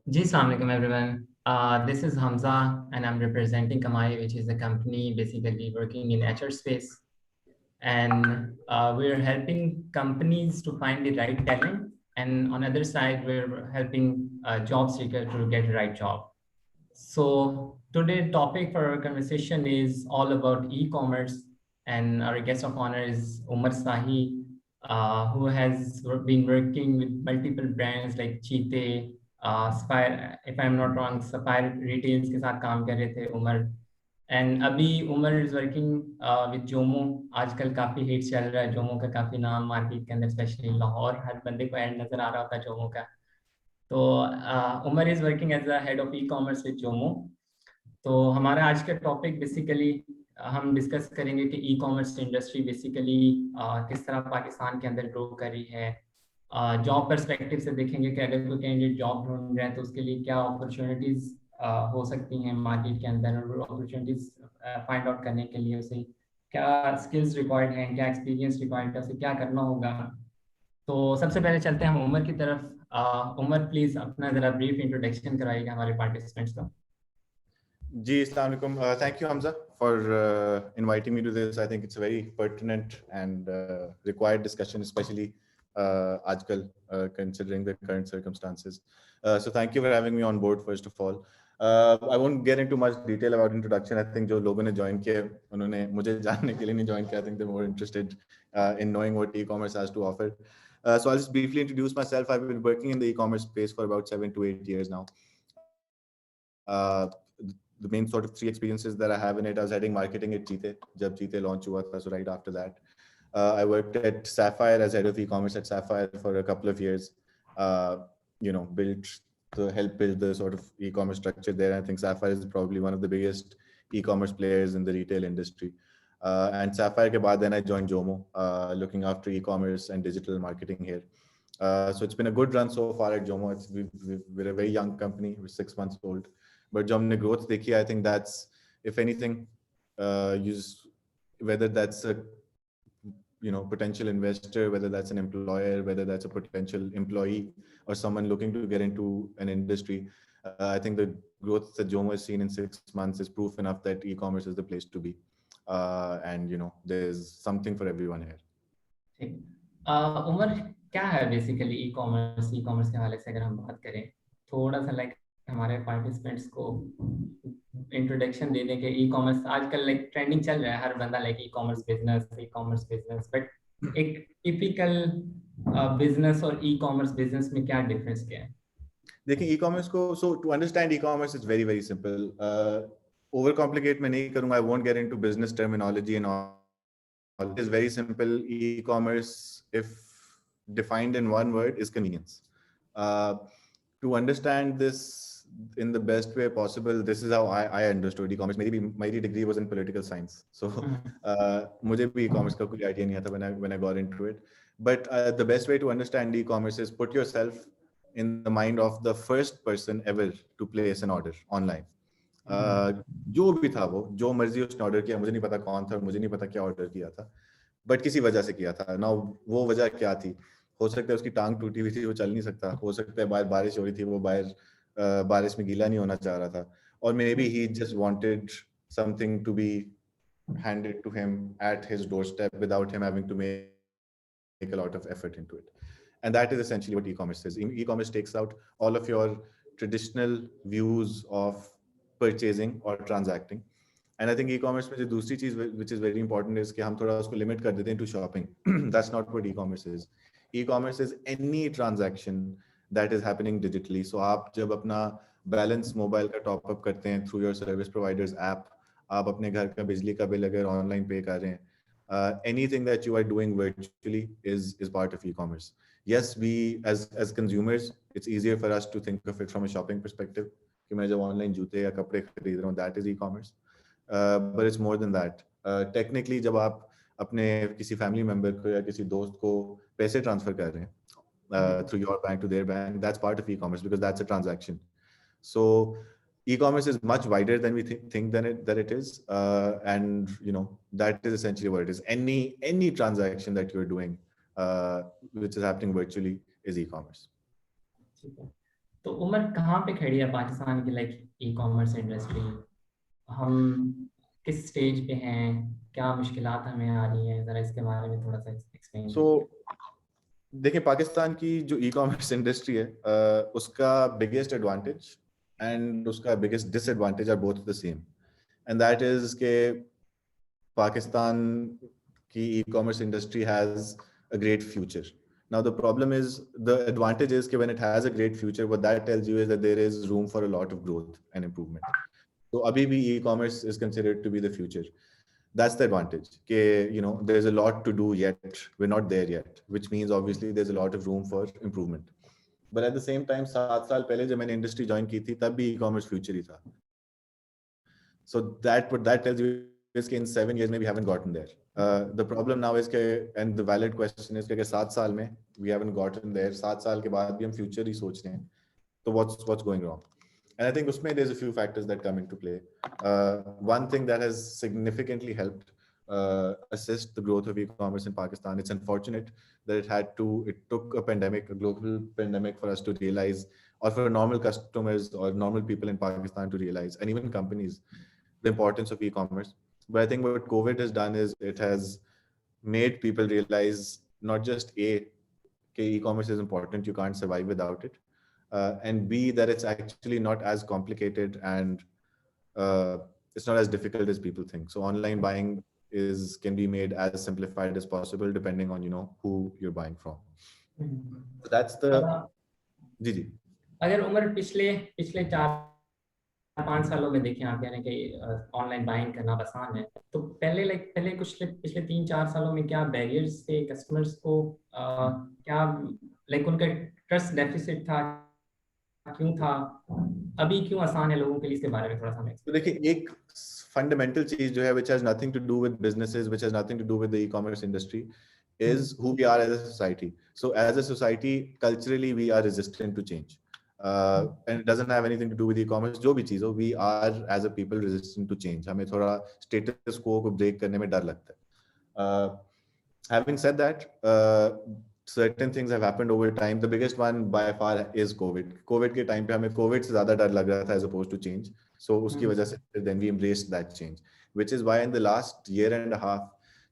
Ji, Assalamu alaikum everyone. This is Hamza and I'm representing Kamai, which is a company basically working in HR space. And we're helping companies to find the right talent. And on the other side, we're helping job seeker to get the right job. So today topic for our conversation is all about e-commerce. And our guest of honor is Umar Sahi, who has been working with multiple brands like Cheetah, Spire, if I'm not wrong, Sapphire Retails के साथ काम कर रहे थे Umar. And अभी Umar is working with Jomo. आजकल काफी hit चल रहा है जोमो का, काफी नाम मार्केट के अंदर, स्पेशली लाहौर, हर बंदे को ऐड नजर आ रहा होता है जोमो का. तो Umar is working as a head of ecommerce with Jomo. तो हमारा आज का टॉपिक बेसिकली हम डिस्कस करेंगे कि ई कॉमर्स इंडस्ट्री बेसिकली किस तरह पाकिस्तान के अंदर ग्रो कर रही है. जॉब पर्सपेक्टिव से देखेंगे कि अगर कोई कैंडिडेट जॉब ढूंढ रहे हैं तो उसके लिए क्या अपॉर्चुनिटीज हो सकती हैं मार्केट के अंदर, और अपॉर्चुनिटीज फाइंड आउट करने के लिए उसे क्या स्किल्स रिक्वायर्ड हैं, क्या एक्सपीरियंस रिक्वायर्ड है, उसे क्या करना होगा. तो सबसे पहले चलते हैं हम उमर की तरफ. उमर प्लीज अपना जरा ब्रीफ इंट्रोडक्शन कराइएगा हमारे पार्टिसिपेंट्स को. Ji, Assalamu alaikum. Thank you, Hamza, for inviting me to this. I think it's a very pertinent and required discussion, especially ajkal, considering the current circumstances. So thank you for having me on board, first of all. I won't get into much detail about introduction. I think जो लोगों ने join किया, उन्होंने मुझे जानने के लिए नहीं join किया. I think they're more interested in knowing what e-commerce has to offer. So I'll just briefly introduce myself. I've been working in the e-commerce space for about 7 to 8 years now. The main sort of 3 experiences that I have in it, I was heading marketing at Cheetah, jab Cheetah launch hua tha, so right after that. I worked at Sapphire as head of e-commerce at Sapphire for a couple of years. Help build the sort of e-commerce structure there. I think Sapphire is probably one of the biggest e-commerce players in the retail industry. And Sapphire ke baad, then I joined Jomo, looking after e-commerce and digital marketing here. So it's been a good run so far at Jomo. We're a very young company. We're 6 months old. But जब हमने growth देखी, I think that's, if anything, whether that's a potential investor, whether that's an employer, whether that's a potential employee or someone looking to get into an industry, I think the growth that Jomo has seen in 6 months is proof enough that e-commerce is the place to be. And there's something for everyone here. ठीक. उमर क्या है basically e commerce के हवाले से अगर हम बात करें, थोड़ा सा लाइक हमारे पार्टिसिपेंट्स को इंट्रोडक्शन दे दें कि ई कॉमर्स आजकल लाइक ट्रेंडिंग चल रहा है, हर बंदा like e commerce business, but एक टिपिकल बिजनेस और ई कॉमर्स बिजनेस में क्या डिफरेंस क्या है? देखिए ई-कॉमर्स को, so to understand e-commerce it's very very simple. Over complicate मैं नहीं करूँगा. I won't get into business terminology and all. It is very simple. E-commerce, if defined in one word, is convenience. To understand this in the best way possible, this is how I understood e-commerce. My degree was in political science, so मुझे भी e-commerce का कोई idea नहीं था when I got into it. But the best way to understand e-commerce is put yourself in the mind of the first person ever to place an order online. जो भी था वो, जो मर्जी उसने ऑर्डर किया, मुझे नहीं पता कौन था, मुझे नहीं पता क्या ऑर्डर किया था, बट किसी वजह से किया था ना. वो वजह क्या थी? हो सकता है उसकी टांग टूटी हुई थी, वो चल नहीं सकता. हो सकता है बाहर बारिश हो रही थी, वो बाहर बारिश में गीला नहीं होना चाह रहा था. और maybe he just wanted something to be handed to him at his doorstep without him having to make a lot of effort into it. And that is essentially what e-commerce is. E-commerce takes out all of your traditional views of purchasing or transacting. And I think e-commerce में जो दूसरी चीज which is very important is कि हम थोड़ा उसको limit कर देते हैं to shopping. That's not what e-commerce is. E-commerce is any transaction that is happening digitally. So आप जब अपना balance mobile का top up करते हैं through your service provider's app, आप अपने घर का बिजली का बिल अगर online pay कर रहे हैं, anything that you are doing virtually is part of e-commerce. Yes, we as consumers, it's easier for us to think of it from a shopping perspective. कि मैं जब ऑनलाइन जूते या कपड़े खरीद रहा हूँ, that is e-commerce. But it's more than that. Technically, जब आप अपने किसी फैमिली मेंबर को या किसी दोस्त को पैसे ट्रांसफर कर रहे हैं through your bank to their bank, that's part of e-commerce because that's a transaction. So e-commerce is much wider than we think that it is, and that is essentially what it is. Any transaction that you're doing which is happening virtually is e-commerce. तो उमर कहाँ पे खड़ी है पाकिस्तान की like e commerce industry? हम किस stage पे हैं? क्या मुश्किलात हमें आ रही हैं? ज़रा इसके बारे में थोड़ा सा एक्सप्लेन सो कीजिए। देखिए, पाकिस्तान की जो ई कॉमर्स इंडस्ट्री है, उसका बिगेस्ट एडवांटेज एंड उसका biggest disadvantage are both the same, and that is के पाकिस्तान की ecommerce industry has a great future. Now the problem is, the advantage is that when it has a great future, what that tells you is that there is room for a lot of growth and improvement. So abhi bhi e-commerce is considered to be the future. That's the advantage. There's a lot to do yet. We're not there yet, which means obviously there's a lot of room for improvement. But at the same time, 7 साल पहले जब मैंने industry join की थी, तब भी e-commerce future ही था. So what that tells you is कि in 7 years we haven't gotten there. The problem now is and the valid question is कि 7 साल में we haven't gotten there. 7 साल के बाद भी हम future ही सोच रहे हैं. So what's going wrong? And I think usme there's a few factors that come into play. One thing that has significantly helped assist the growth of e-commerce in Pakistan. It's unfortunate that it took a pandemic, a global pandemic, for us to realize, or for normal customers or normal people in Pakistan to realize, and even companies, the importance of e-commerce. But I think what COVID has done is it has made people realize not just e-commerce is important, you can't survive without it, and B, that it's actually not as complicated and it's not as difficult as people think. So online buying can be made as simplified as possible depending on who you're buying from. So that's the जी. अगर उमर पिछले पिछले 4-5 सालों में देखें, आप कह रहे हैं कि ऑनलाइन बाइंग करना आसान है, तो पहले कुछ पिछले 3-4 सालों में क्या बैरियर्स थे कस्टमर्स को? क्या उनका ट्रस्ट डेफिसिट था? क्यों था? अभी क्यों आसान है लोगों के लिए? इसके बारे में थोड़ा सा हमें। तो देखिए, एक फंडामेंटल चीज जो है which has nothing to do with businesses, which has nothing to do with the e-commerce industry, is who we are as a society. So as a society, culturally we are resistant to change, and it doesn't have anything to do with e-commerce. जो भी चीज हो, we are as a people resistant to change. हमें थोड़ा status quo को break करने में डर लगता है. Having said that, certain things have happened over time. The biggest one by far is COVID. COVID के time पे हमें COVID से ज़्यादा डर लग रहा था as opposed to change. So उसकी वजह से then we embraced that change, which is why in the last year and a half,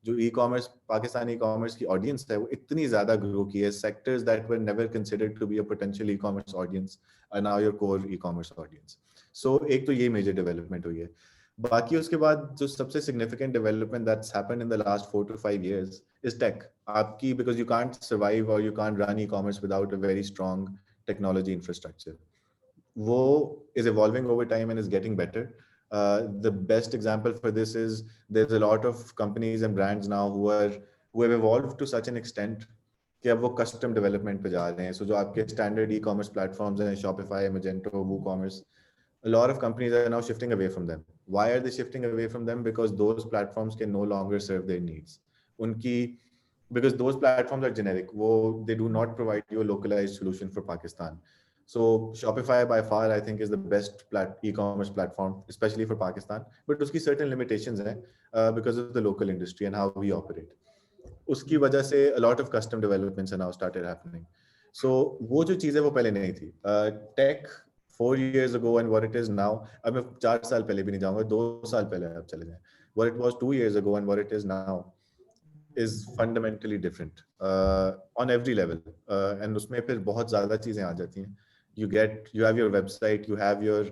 जो e-commerce, पाकिस्तानी e-commerce की audience है, वो इतनी ज़्यादा grow की है. Sectors that were never considered to be a potential e-commerce audience are now your core e-commerce audience. So एक तो ये major development हुई है. बाकी उसके बाद जो सबसे significant development that's happened in the last 4 to 5 years is tech. आपकी, because you can't survive or you can't run e-commerce without a very strong technology infrastructure. वो is evolving over time and is getting better. The best example for this is there's a lot of companies and brands now who have evolved to such an extent कि अब वो custom development पे जा रहे हैं. So जो आपके standard e-commerce platforms हैं, Shopify, Magento, WooCommerce, a lot of companies are now shifting away from them. Why are they shifting away from them? Because those platforms can no longer serve their needs. Because those platforms are generic. They do not provide you a localized solution for Pakistan. So Shopify by far, I think, is the best e-commerce platform, especially for Pakistan. But uski certain limitations hai, because of the local industry and how we operate. Uski wajah se a lot of custom developments are now started happening. So वो जो चीज़ है वो पहले नहीं थी. Tech 4 years ago and what it is now, अब मैं 4 साल पहले भी नहीं जाऊँगा, 2 साल पहले आप चले जाएं. What it was 2 years ago and what it is now is fundamentally different on every level. And उसमें फिर बहुत ज़्यादा चीज़ें आ जाती हैं. You have your website, you have your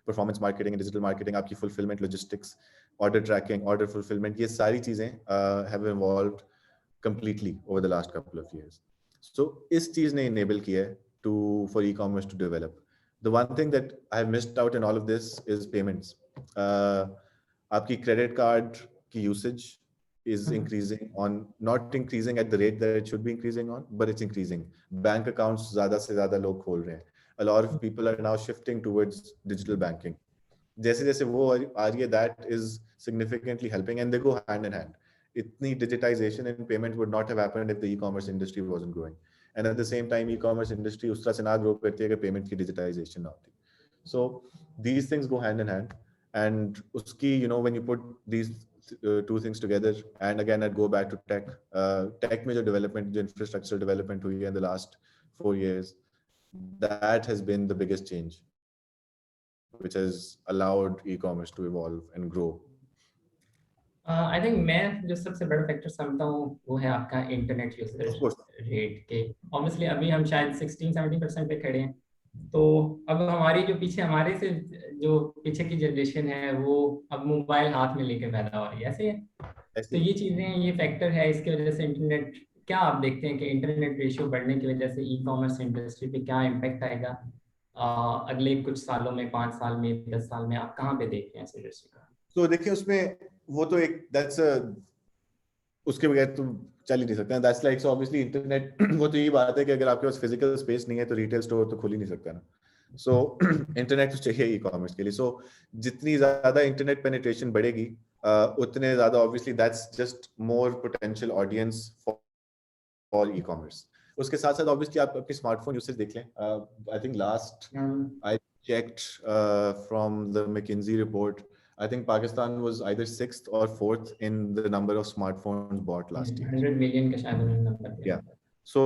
performance marketing and digital marketing, आपकी fulfillment, logistics, order tracking, order fulfillment, ये सारी चीज़ें have evolved completely over the last couple of years. So इस चीज़ ने enable किया है for e-commerce to develop. The one thing that I have missed out in all of this is payments. आपकी credit card की usage is not increasing at the rate that it should be increasing on, but it's increasing. Bank accounts ज़्यादा से ज़्यादा लोग खोल रहे हैं. A lot of people are now shifting towards digital banking. जैसे जैसे वो आ रही है, that is significantly helping, and they go hand in hand. Itni digitization in payment would not have happened if the e-commerce industry wasn't growing. And at the same time, e-commerce industry उस तरह से ना grow करती है कि payment की digitization ना होती. So these things go hand in hand. And uski, when you put these two things together, and again I'd go back to tech. Tech में जो development, जो infrastructure development हुई है in the last 4 years, that has been the biggest change, which has allowed e-commerce to evolve and grow. I think मैं जो सबसे बड़ा factor समझता हूँ वो है आपका internet usage Of course. Rate के। ऑब्वियसली अभी हम शायद 16-17% पे खड़े हैं, तो अब हमारी जो पीछे हमारे से जो पीछे की जनरेशन है वो अब मोबाइल हाथ में लेके पैदा हो रही है, ऐसे है। तो ये चीजें, ये फैक्टर है, इसकी वजह से इंटरनेट, क्या आप देखते हैं कि इंटरनेट रेशियो बढ़ने की वजह से ई कॉमर्स इंडस्ट्री पे क्या इम्पैक्ट आएगा अगले कुछ सालों में, 5 साल में, 10 साल में, आप कहाँ पे देखते हैं इस इंडस्ट्री का? तो देखिए उसमें वो तो एक उसके बगैर तो चल ही नहीं सकते। That's like, so obviously internet वो तो यही बात है कि अगर आपके पास फिजिकल स्पेस नहीं है तो रिटेल स्टोर तो खुल ही नहीं सकता ना। सो इंटरनेट तो चाहिए ई कॉमर्स के लिए। सो जितनी ज्यादा इंटरनेट पेनिट्रेशन बढ़ेगी उतने ज्यादा obviously that's just more potential audience for e commerce. उसके साथ साथ ऑब्वियसली आप अपनी स्मार्टफोन यूसेज देख लें। I think last I checked from the McKinsey report, I think Pakistan was either 6th or 4th in the number of smartphones bought last year. 100 million का शायद उन्होंने नंबर दिया। Yeah. So,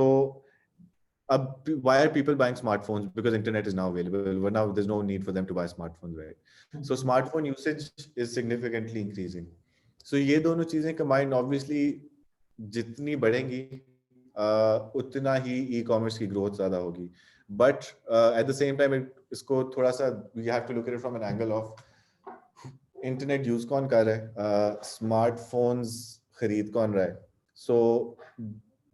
why are people buying smartphones? Because internet is now available. Well, now there's no need for them to buy smartphones, right? So smartphone usage is significantly increasing. So ये दोनों चीजें combined, obviously जितनी बढ़ेंगी उतना ही e-commerce की growth ज्यादा होगी. But at the same time, इसको थोड़ा सा we have to look at it from an angle of internet use कौन कर रहा है, स्मार्टफोन्स खरीद कौन रहा है. सो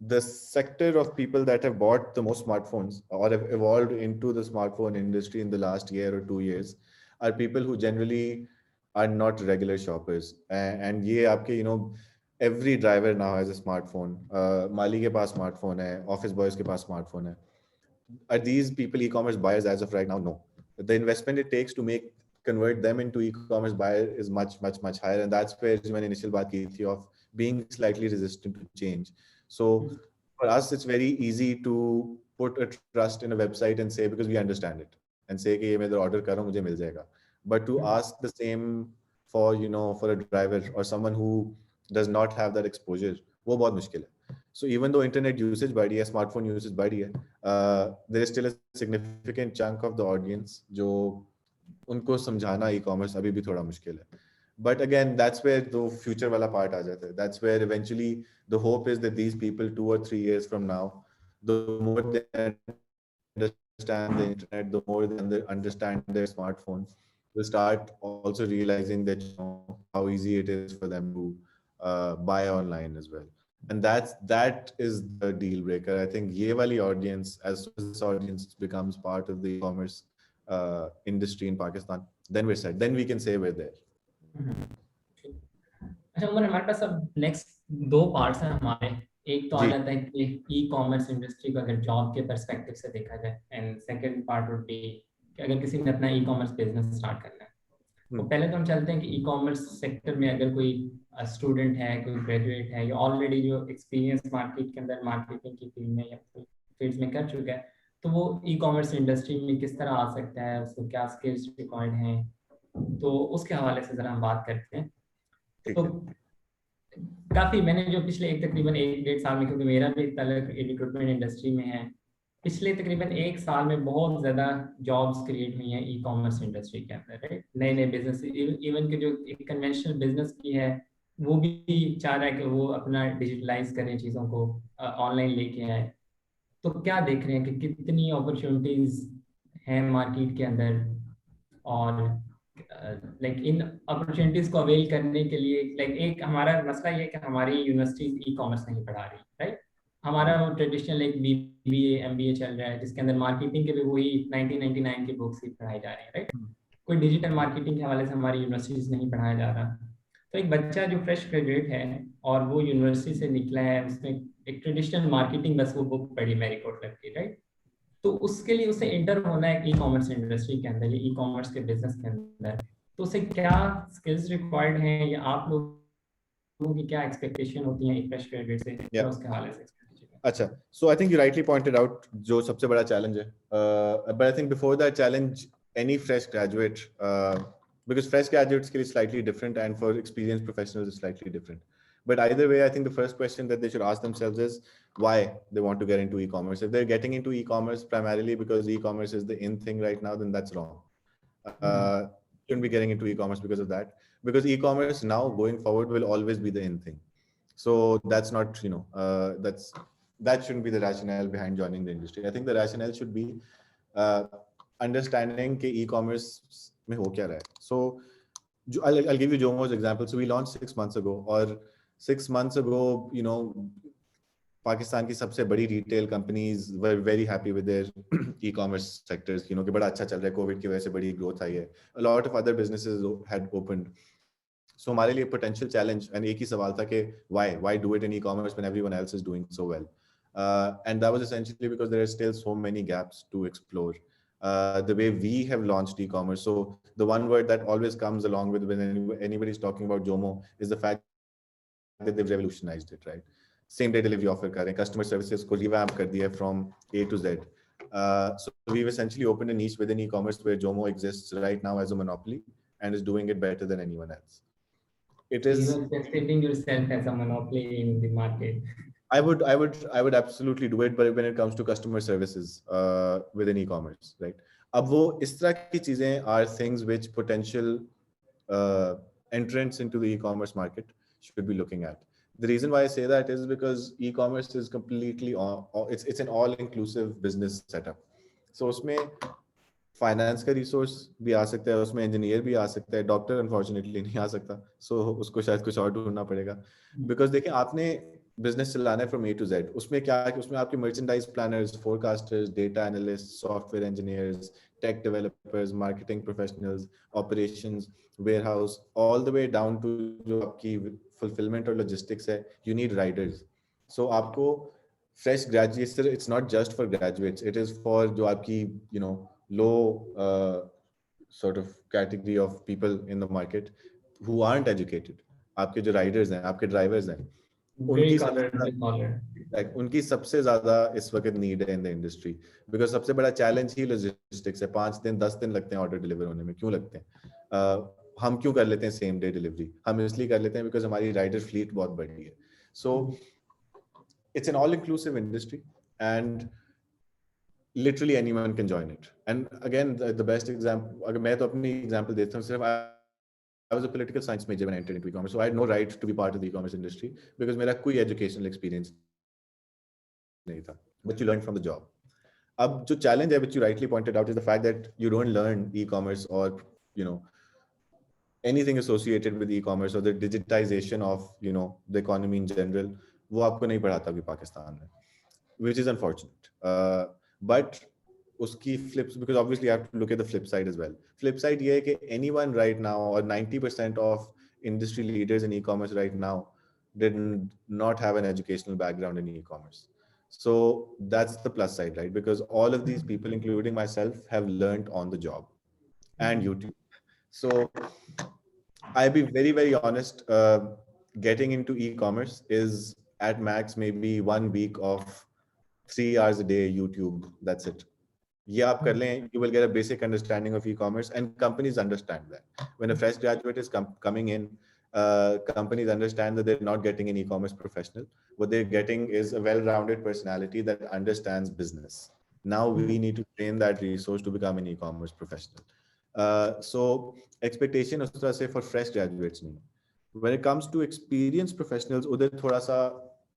the sector of people that have bought the most smartphones or have evolved into the smartphone industry in the last year or 2 years are people who generally are not regular shoppers. And ये आपके every driver now has a smartphone. माली के पास smartphone है, office boys के पास smartphone है. Are these people e-commerce buyers as of right now? No. The investment it takes to convert them into e-commerce buyer is much higher, and that's where my initial baat ki thi of being slightly resistant to change. So for us it's very easy to put a trust in a website and say, because we understand it, and say कि ये मैं order कर रहा हूँ मुझे मिल जाएगा. But to ask the same for for a driver or someone who does not have that exposure, वो बहुत मुश्किल है. So even though internet usage बढ़ी है, smartphone usage बढ़ी है, there is still a significant chunk of the audience जो उनको समझाना e-commerce अभी भी थोड़ा मुश्किल है. But again, that's where the future वाला part आ जाता है. That's where eventually the hope is that these people 2 or 3 years from now, the more they understand the internet, the more they understand their smartphones, will start also realizing that how easy it is for them to buy online as well. And that is the deal breaker. I think ये वाली audience, as soon as this audience becomes part of the e-commerce industry in Pakistan, then we're set. Then we can say we're there. अच्छा उमर, हमारे पास अब next 2 parts हैं हमारे। एक तो आ जाता है कि ई कॉमर्स इंडस्ट्री को अगर जॉब के पर्सपेक्टिव से देखा जाए, and second part would be कि अगर किसी ने अपना ई कॉमर्स बिजनेस स्टार्ट करना है, तो पहले तो हम चलते हैं कि ई कॉमर्स सेक्टर में अगर कोई स्टूडेंट है, कोई ग्रेजुएट है, या ऑलरेडी जो एक्सपीरियंस मार्केट के अंदर मार्केटिंग की फील्ड में या फील्ड्स में कर चुका है, तो वो ई कॉमर्स इंडस्ट्री में किस तरह आ सकता है, उसको क्या स्किल्स रिक्वायर्ड हैं, तो उसके हवाले से जरा हम बात करते हैं। तो काफी मैंने जो पिछले तकरीबन 1-1.5 साल में, क्योंकि मेरा भी तलक रिक्रूटमेंट इंडस्ट्री में है, पिछले तकरीबन 1 साल में बहुत ज्यादा जॉब्स क्रिएट हुई हैं ई कॉमर्स इंडस्ट्री के अंदर, राइट। नए नए बिजनेस, इवन के जो एक कन्वेंशनल बिजनेस की है वो भी चाह रहा है कि वो अपना डिजिटलाइज करें, चीज़ों को ऑनलाइन लेके आए। तो क्या देख रहे हैं कि कितनी अपॉर्चुनिटीज हैं मार्केट के अंदर, और लाइक इन अपॉर्चुनिटीज को अवेल करने के लिए, लाइक एक हमारा मसला ये है कि हमारी यूनिवर्सिटीज ई कॉमर्स नहीं पढ़ा रही, राइट। हमारा वो ट्रेडिशनल एक BBA MBA चल रहा है जिसके अंदर मार्केटिंग के भी वही 1999 की बुक्स ही पढ़ाई जा रही है, राइट। कोई डिजिटल मार्केटिंग के हवाले से हमारी यूनिवर्सिटीज नहीं पढ़ाया जा रहा। तो एक बच्चा जो फ्रेश ग्रेजुएट है और वो यूनिवर्सिटी से निकला है, उसने एक ट्रेडिशनल मार्केटिंग बस वो बुक पढ़ी मैरीकोट क्लब की, राइट। तो उसके लिए उसे एंटर होना है ई कॉमर्स इंडस्ट्री के अंदर, ई कॉमर्स के बिजनेस के अंदर, तो उसे क्या स्किल्स रिक्वायर्ड हैं, या आप लोगों की क्या एक्सपेक्टेशन होती है एक फ्रेश ग्रेजुएट से, या उसके हवाले से? अच्छा, so I think you rightly pointed out जो सबसे बड़ा challenge है, but I think before that challenge, any fresh graduate, because fresh graduates के लिए slightly different and for experienced professionals is slightly different. But either way, I think the first question that they should ask themselves is why they want to get into e-commerce. If they're getting into e-commerce primarily because e-commerce is the in thing right now, then that's wrong. Shouldn't be getting into e-commerce because of that. Because e-commerce now going forward will always be the in thing. So that's not, that shouldn't be the rationale behind joining the industry. I think the rationale should be uh, understanding ke e-commerce mein ho kya raha hai. So I'll give you Jomo's example. So we launched 6 months ago, or 6 months ago, Pakistan की सबसे बड़ी retail companies were very happy with their e-commerce sectors, कि बड़ा अच्छा चल रहा है, COVID की वजह से बड़ी growth आई है. A lot of other businesses had opened. So हमारे लिए potential challenge and एक ही सवाल था कि why do it in e-commerce when everyone else is doing so well? And that was essentially because there are still so many gaps to explore. The way we have launched e-commerce. So the one word that always comes along with when anybody's talking about Jomo is the fact that they've revolutionized it, right? Same day delivery offer कर रहे हैं, customer services को revamp कर दिया from A to Z. So we've essentially opened a niche within e-commerce where Jomo exists right now as a monopoly and is doing it better than anyone else. It is. You are perceiving yourself as a monopoly in the market. I would absolutely do it, but when it comes to customer services within e-commerce, right? अब वो इस तरह की चीजें are things which potential entrants into the e-commerce market should be looking at. The reason why I say that is because e-commerce is completely it's an all-inclusive business setup. So उसमें finance का resource भी आ सकता है, उसमें engineer भी आ सकता है, doctor unfortunately नहीं आ सकता, सो उसको शायद कुछ और ढूंढना पड़ेगा. बिकॉज देखिए, आपने बिजनेस चलाना है फ्रॉम ए टू जेड. उसमें क्या है कि उसमें आपके merchandise planners, forecasters, data analyst, software engineers, tech developers, marketing professionals, operations, warehouse, all the way down to जो आपकी फुलफिलमेंट और लॉजिस्टिक्स है, यू नीड राइडर्स. सो आपको fresh graduates, it's not just for graduates, it is for जो आपकी low sort of category of people in the market who aren't educated. आपके जो riders हैं, आपके drivers हैं, उनकी सबसे ज्यादा इस वक्त नीड है इन द इंडस्ट्री. बिकॉज सबसे बड़ा चैलेंज ही लॉजिस्टिक्स है. 5 दिन 10 दिन लगते हैं ऑर्डर डिलीवर होने में. क्यों लगते हैं? हम क्यों कर लेते हैं सेम डे डिलीवरी? हम इसलिए कर लेते हैं बिकॉज हमारी राइडर फ्लीट बहुत बड़ी है. So it's an all inclusive industry and literally anyone can join it. And again, the best example, अगर मैं तो अपनी example देता हूँ, सिर्फ I was a political science major when I entered into e-commerce, so I had no right to be part of the e-commerce industry because मेरा कोई educational experience नहीं था. But you learn from the job. अब जो challenge है, which you rightly pointed out, is the fact that you don't learn e-commerce or anything associated with e-commerce or the digitization of the economy in general. वो आपको नहीं पढ़ाता अभी पाकिस्तान में, which is unfortunate. But uski flips, because obviously you have to look at the flip side as well. Flip side ye hai ki anyone right now, or 90% of industry leaders in e-commerce right now did not have an educational background in e-commerce. So that's the plus side, right? Because all of these people, including myself, have learned on the job and YouTube. So I'll be very, very honest, getting into e-commerce is at max maybe 1 week of 3 hours a day YouTube. That's it. ये आप कर लें, you will get a basic understanding of e-commerce, and companies understand that. When a fresh graduate is coming in, companies understand that they're not getting an e-commerce professional. What they're getting is a well-rounded personality that understands business. Now we need to train that resource to become an e-commerce professional. So expectation उस तरह से for fresh graduates नहीं. When it comes to experienced professionals, उधर थोड़ा सा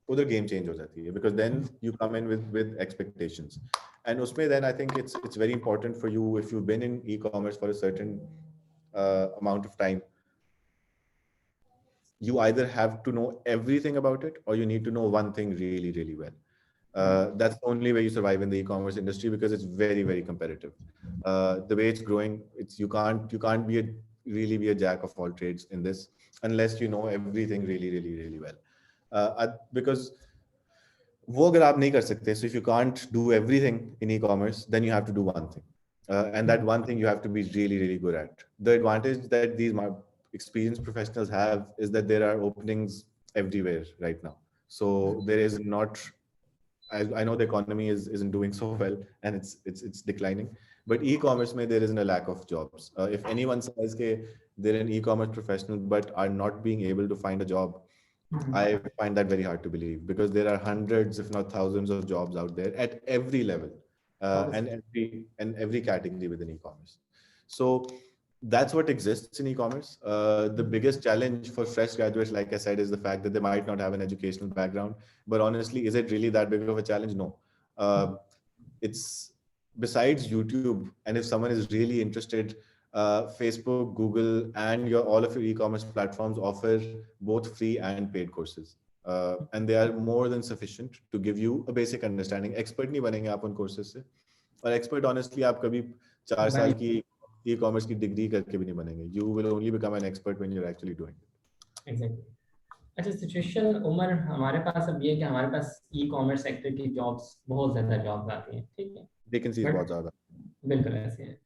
उधर game change हो जाती है, because then you come in with expectations. And usme then I think it's very important for you, if you've been in e-commerce for a certain amount of time, you either have to know everything about it or you need to know one thing really, really well. That's the only way you survive in the e-commerce industry, because it's very, very competitive. The way it's growing, you can't really be a jack of all trades in this unless you know everything really, really, really well. Because वो अगर आप नहीं कर सकते, so if you can't do everything in e-commerce, then you have to do one thing, and that one thing you have to be really, really good at. The advantage that these experienced professionals have is that there are openings everywhere right now. So there is not, I know the economy isn't doing so well and it's declining, but e-commerce mein there isn't a lack of jobs. If anyone says that they're an e-commerce professional but are not being able to find a job, I find that very hard to believe because there are hundreds, if not thousands, of jobs out there at every level, Obviously. and every category within e-commerce. So that's what exists in e-commerce. The biggest challenge for fresh graduates, like I said, is the fact that they might not have an educational background. But honestly, is it really that big of a challenge? No. It's besides YouTube, and if someone is really interested, Facebook, Google, and your all of your e-commerce platforms offer both free and paid courses, and they are more than sufficient to give you a basic understanding. Expert नहीं बनेंगे आप उन courses से, और expert honestly आप कभी 4 साल की e-commerce की degree करके भी नहीं बनेंगे. You will only become an expert when you're actually doing it. Exactly. अच्छा, सिचुएशन उमर हमारे पास अब ये है कि हमारे पास ई कॉमर्स सेक्टर की जॉब्स, बहुत ज़्यादा जॉब्स आती हैं, ठीक है, Vacancies बहुत ज़्यादा. बिल्कुल ऐसे है.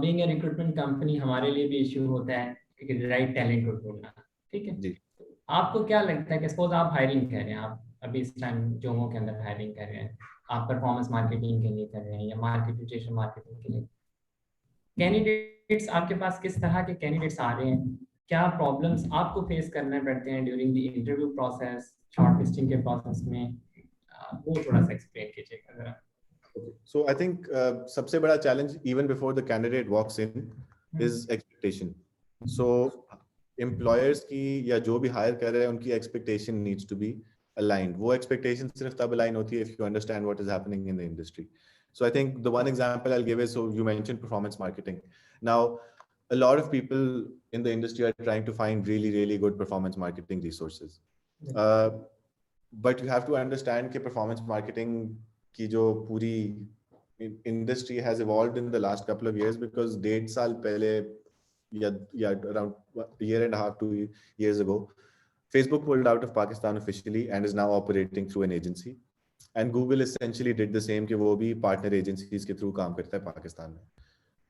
बीइंग ए रिक्रूटमेंट कंपनी हमारे लिए भी इश्यू होता है कि राइट टैलेंट को ढूंढना, ठीक है. जी. आपको क्या लगता है कि सपोज आप हायरिंग कर रहे हैं, आप अभी इस टाइम जोमो के अंदर हायरिंग कर रहे हैं, आप परफॉर्मेंस मार्केटिंग के लिए कर रहे हैं या मार्केटिंग मार्केटिंग के लिए, कैंडिडेट्स आपके पास किस तरह के कैंडिडेट्स आ रहे हैं, क्या प्रॉब्लम्स आपको फेस करने पड़ते हैं during the interview process, shortlisting के प्रोसेस में, वो थोड़ा सा एक्सप्लेन कीजिएगा जरा. So I think सबसे बड़ा challenge even before the candidate walks in is expectation. So employers की या जो भी hire कर रहे हैं उनकी expectation needs to be aligned. वो expectation सिर्फ तब align होती है if you understand what is happening in the industry. So I think the one example I'll give is, so you mentioned performance marketing. Now, a lot of people in the industry are trying to find really, really good performance marketing resources. But you have to understand that performance marketing की जो पूरी industry has evolved in the last couple of years, because 1.5 साल पहले या around a year and a half, 2 years ago, Facebook pulled out of Pakistan officially and is now operating through an agency. And Google essentially did the same कि वो भी partner agencies के through काम करता है पाकिस्तान में.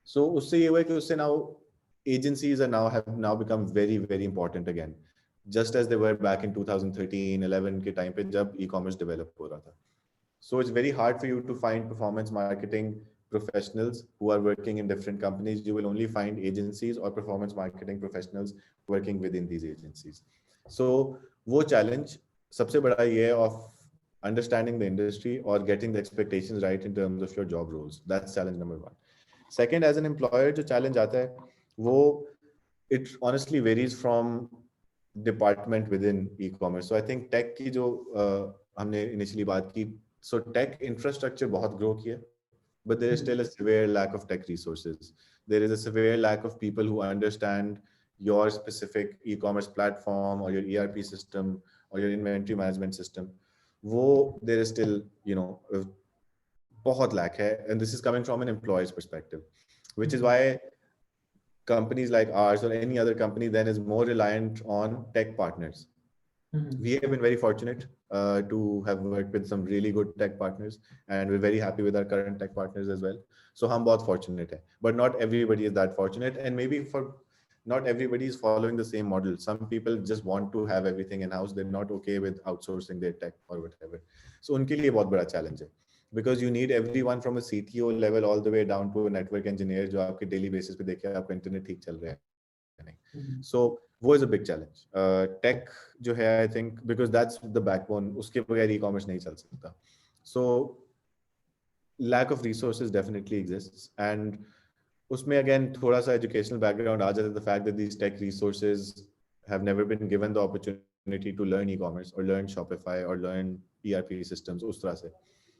So उससे ये हुआ कि उससे now agencies have now become very, very important again, just as they were back in 2013-11 के time पे जब e-commerce develop हो रहा था. So it's very hard for you to find performance marketing professionals who are working in different companies. You will only find agencies or performance marketing professionals working within these agencies. So वो challenge सबसे बड़ा ये है of understanding the industry or getting the expectations right in terms of your job roles. That's challenge number one. Second, as an employer, जो challenge आता है वो it honestly varies from department within e-commerce. So I think tech की जो हमने initially बात की, so tech infrastructure बहुत grow किया, but there is still a severe lack of tech resources. There is a severe lack of people who understand your specific e-commerce platform or your ERP system or your inventory management system. वो there is still, बहुत lack है, and this is coming from an employer's perspective, which is why companies like ours or any other company then is more reliant on tech partners. We have been very fortunate to have worked with some really good tech partners, and we're very happy with our current tech partners as well. So हम बहुत fortunate है, but not everybody is that fortunate, and maybe not everybody is following the same model. Some people just want to have everything in house. They're not okay with outsourcing their tech or whatever. So उनके लिए बहुत बड़ा challenge है, because you need everyone from a CTO level all the way down to a network engineer जो आपके daily basis पे देखे आपका internet ठीक चल रहा है नहीं. So वो is a big challenge. Tech जो है, I think, because that's the backbone, उसके बगैर e-commerce नहीं चल सकता. So lack of resources definitely exists, and उसमें again थोड़ा सा educational background आ जाता है, the fact that these tech resources have never been given the opportunity to learn e-commerce or learn Shopify or learn ERP systems उस तरह से.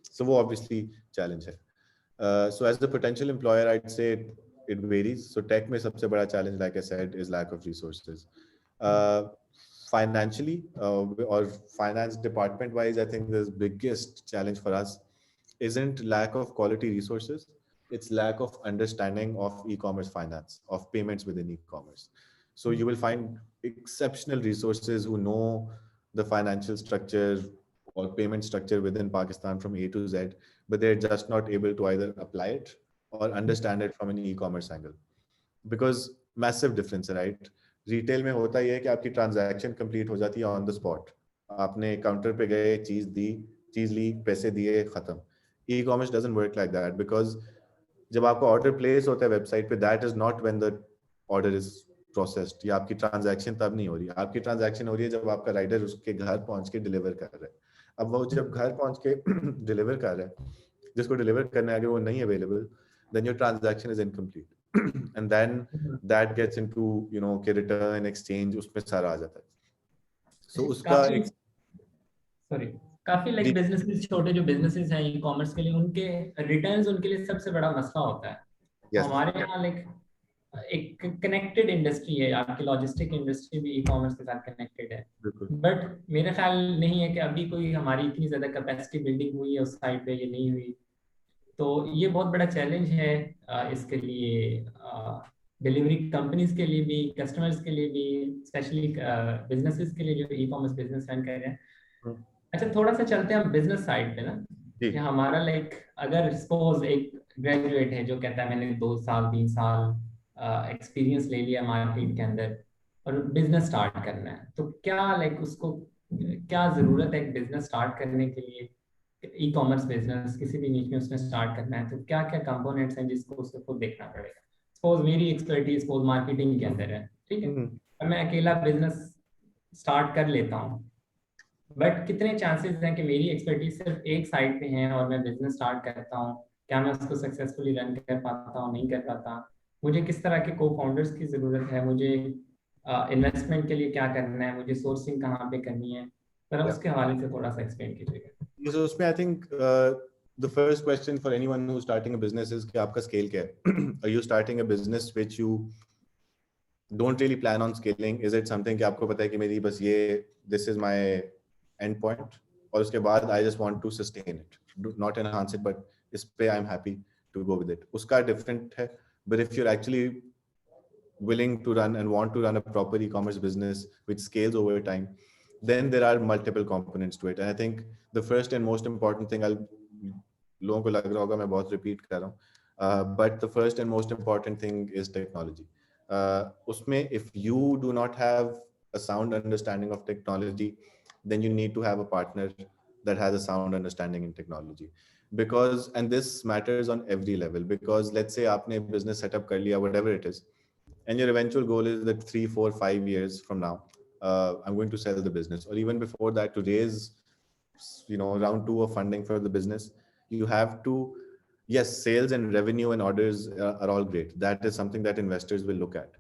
So वो obviously challenge है. So as the potential employer, I'd say it varies. So tech में सबसे बड़ा challenge, like I said, is lack of resources. Financially or finance department wise, I think the biggest challenge for us isn't lack of quality resources. It's lack of understanding of e-commerce finance, of payments within e-commerce. So you will find exceptional resources who know the financial structure or payment structure within Pakistan from A to Z, but they're just not able to either apply it or understand it from an e-commerce angle. Because massive difference, right? Retail में होता ही है कि आपकी transaction complete हो जाती है on the spot. आपने counter पे गए, चीज ली, पैसे दिए, खत्म. E-commerce doesn't work like that, because जब आपका order place होता है website पे, that is not when the order is processed या आपकी ट्रांजैक्शन तब नहीं हो रही, आपकी ट्रांजैक्शन हो रही है जब आपका राइडर उसके घर पहुंच के डिलीवर कर रहा है। अब वो जब घर पहुंच के डिलीवर कर रहा है, जिसको डिलीवर करना है अगर वो नहीं available, then your transaction is incomplete and then that gets into कि return exchange उसमें सारा आ जाता है। So उसका काफी एक सॉरी काफी लाइक बिजनेसेस, छोटे जो बिजनेसेस हैं ई कॉमर्स के लिए, उनके रिटर्न्स उनके लिए सबसे बड़ा मसला होता है। तो yes, हमारे यहाँ लाइक एक कनेक्टेड इंडस्ट्री है, आपकी लॉजिस्टिक इंडस्ट्री भी ई कॉमर्स के साथ कनेक्टेड है। बिल्कुल। बट मेरा ख्याल नहीं है कि अभी कोई हमारी इतनी ज्यादा कैपेसिटी बिल्डिंग हुई है उस साइड पे, ये नहीं हुई। तो ये बहुत बड़ा चैलेंज है इसके लिए, डिलीवरी कंपनीज के लिए भी, कस्टमर्स के लिए भी, स्पेशली बिजनेसेस के लिए जो ई कॉमर्स बिजनेस रन कर रहे हैं। हम्म, अच्छा, थोड़ा सा चलते हैं हम बिजनेस साइड पे ना, जी कि हमारा लाइक अगर सपोज एक ग्रेजुएट है जो कहता है मैंने 2 साल 3 साल एक्सपीरियंस ले लिया मार्केट के अंदर और बिजनेस स्टार्ट करना है, तो क्या लाइक उसको क्या जरूरत है एक बिजनेस स्टार्ट करने के लिए? ई कॉमर्स बिजनेस किसी भी नीच में उसने स्टार्ट करना है, तो क्या क्या कंपोनेंट्स हैं जिसको उसको खुद देखना पड़ेगा? सपोज मेरी एक्सपर्टीज सपोज मार्केटिंग के अंदर है, ठीक है, हम्म, अब मैं अकेला बिजनेस स्टार्ट कर लेता हूँ, बट कितने चांसेस हैं कि मेरी एक्सपर्टीज सिर्फ एक साइड पे है और मैं बिजनेस स्टार्ट करता हूँ, क्या मैं उसको सक्सेसफुली रन कर पाता हूँ, नहीं कर पाता? मुझे किस तरह के को फाउंडर्स की ज़रूरत है, मुझे इन्वेस्टमेंट के लिए क्या करना है, मुझे सोर्सिंग कहाँ पे करनी है? जरा yeah. उसके हवाले से थोड़ा सा एक्सप्लेन कीजिएगा। So उसमें I think the first question for anyone who's starting a business is कि आपका scale क्या है? Are you starting a business which you don't really plan on scaling? Is it something कि आपको पता है कि मेरी बस ये this is my end point और उसके बाद I just want to sustain it, not enhance it, but इस पे I'm happy to go with it. उसका different है. But if you're actually willing to run and want to run a proper e-commerce business which scales over time, then there are multiple components to it. And I think the first and most important thing, लोगों को लग रहा होगा मैं बहुत repeat कर रहा हूँ, but the first and most important thing is technology. उसमें if you do not have a sound understanding of technology, then you need to have a partner that has a sound understanding in technology. Because, and this matters on every level, because let's say आपने business setup कर लिया, whatever it is, and your eventual goal is that 3 4 5 years from now I'm going to sell the business, or even before that, to raise round 2 of funding for the business. You have to, yes, sales and revenue and orders are all great. That is something that investors will look at,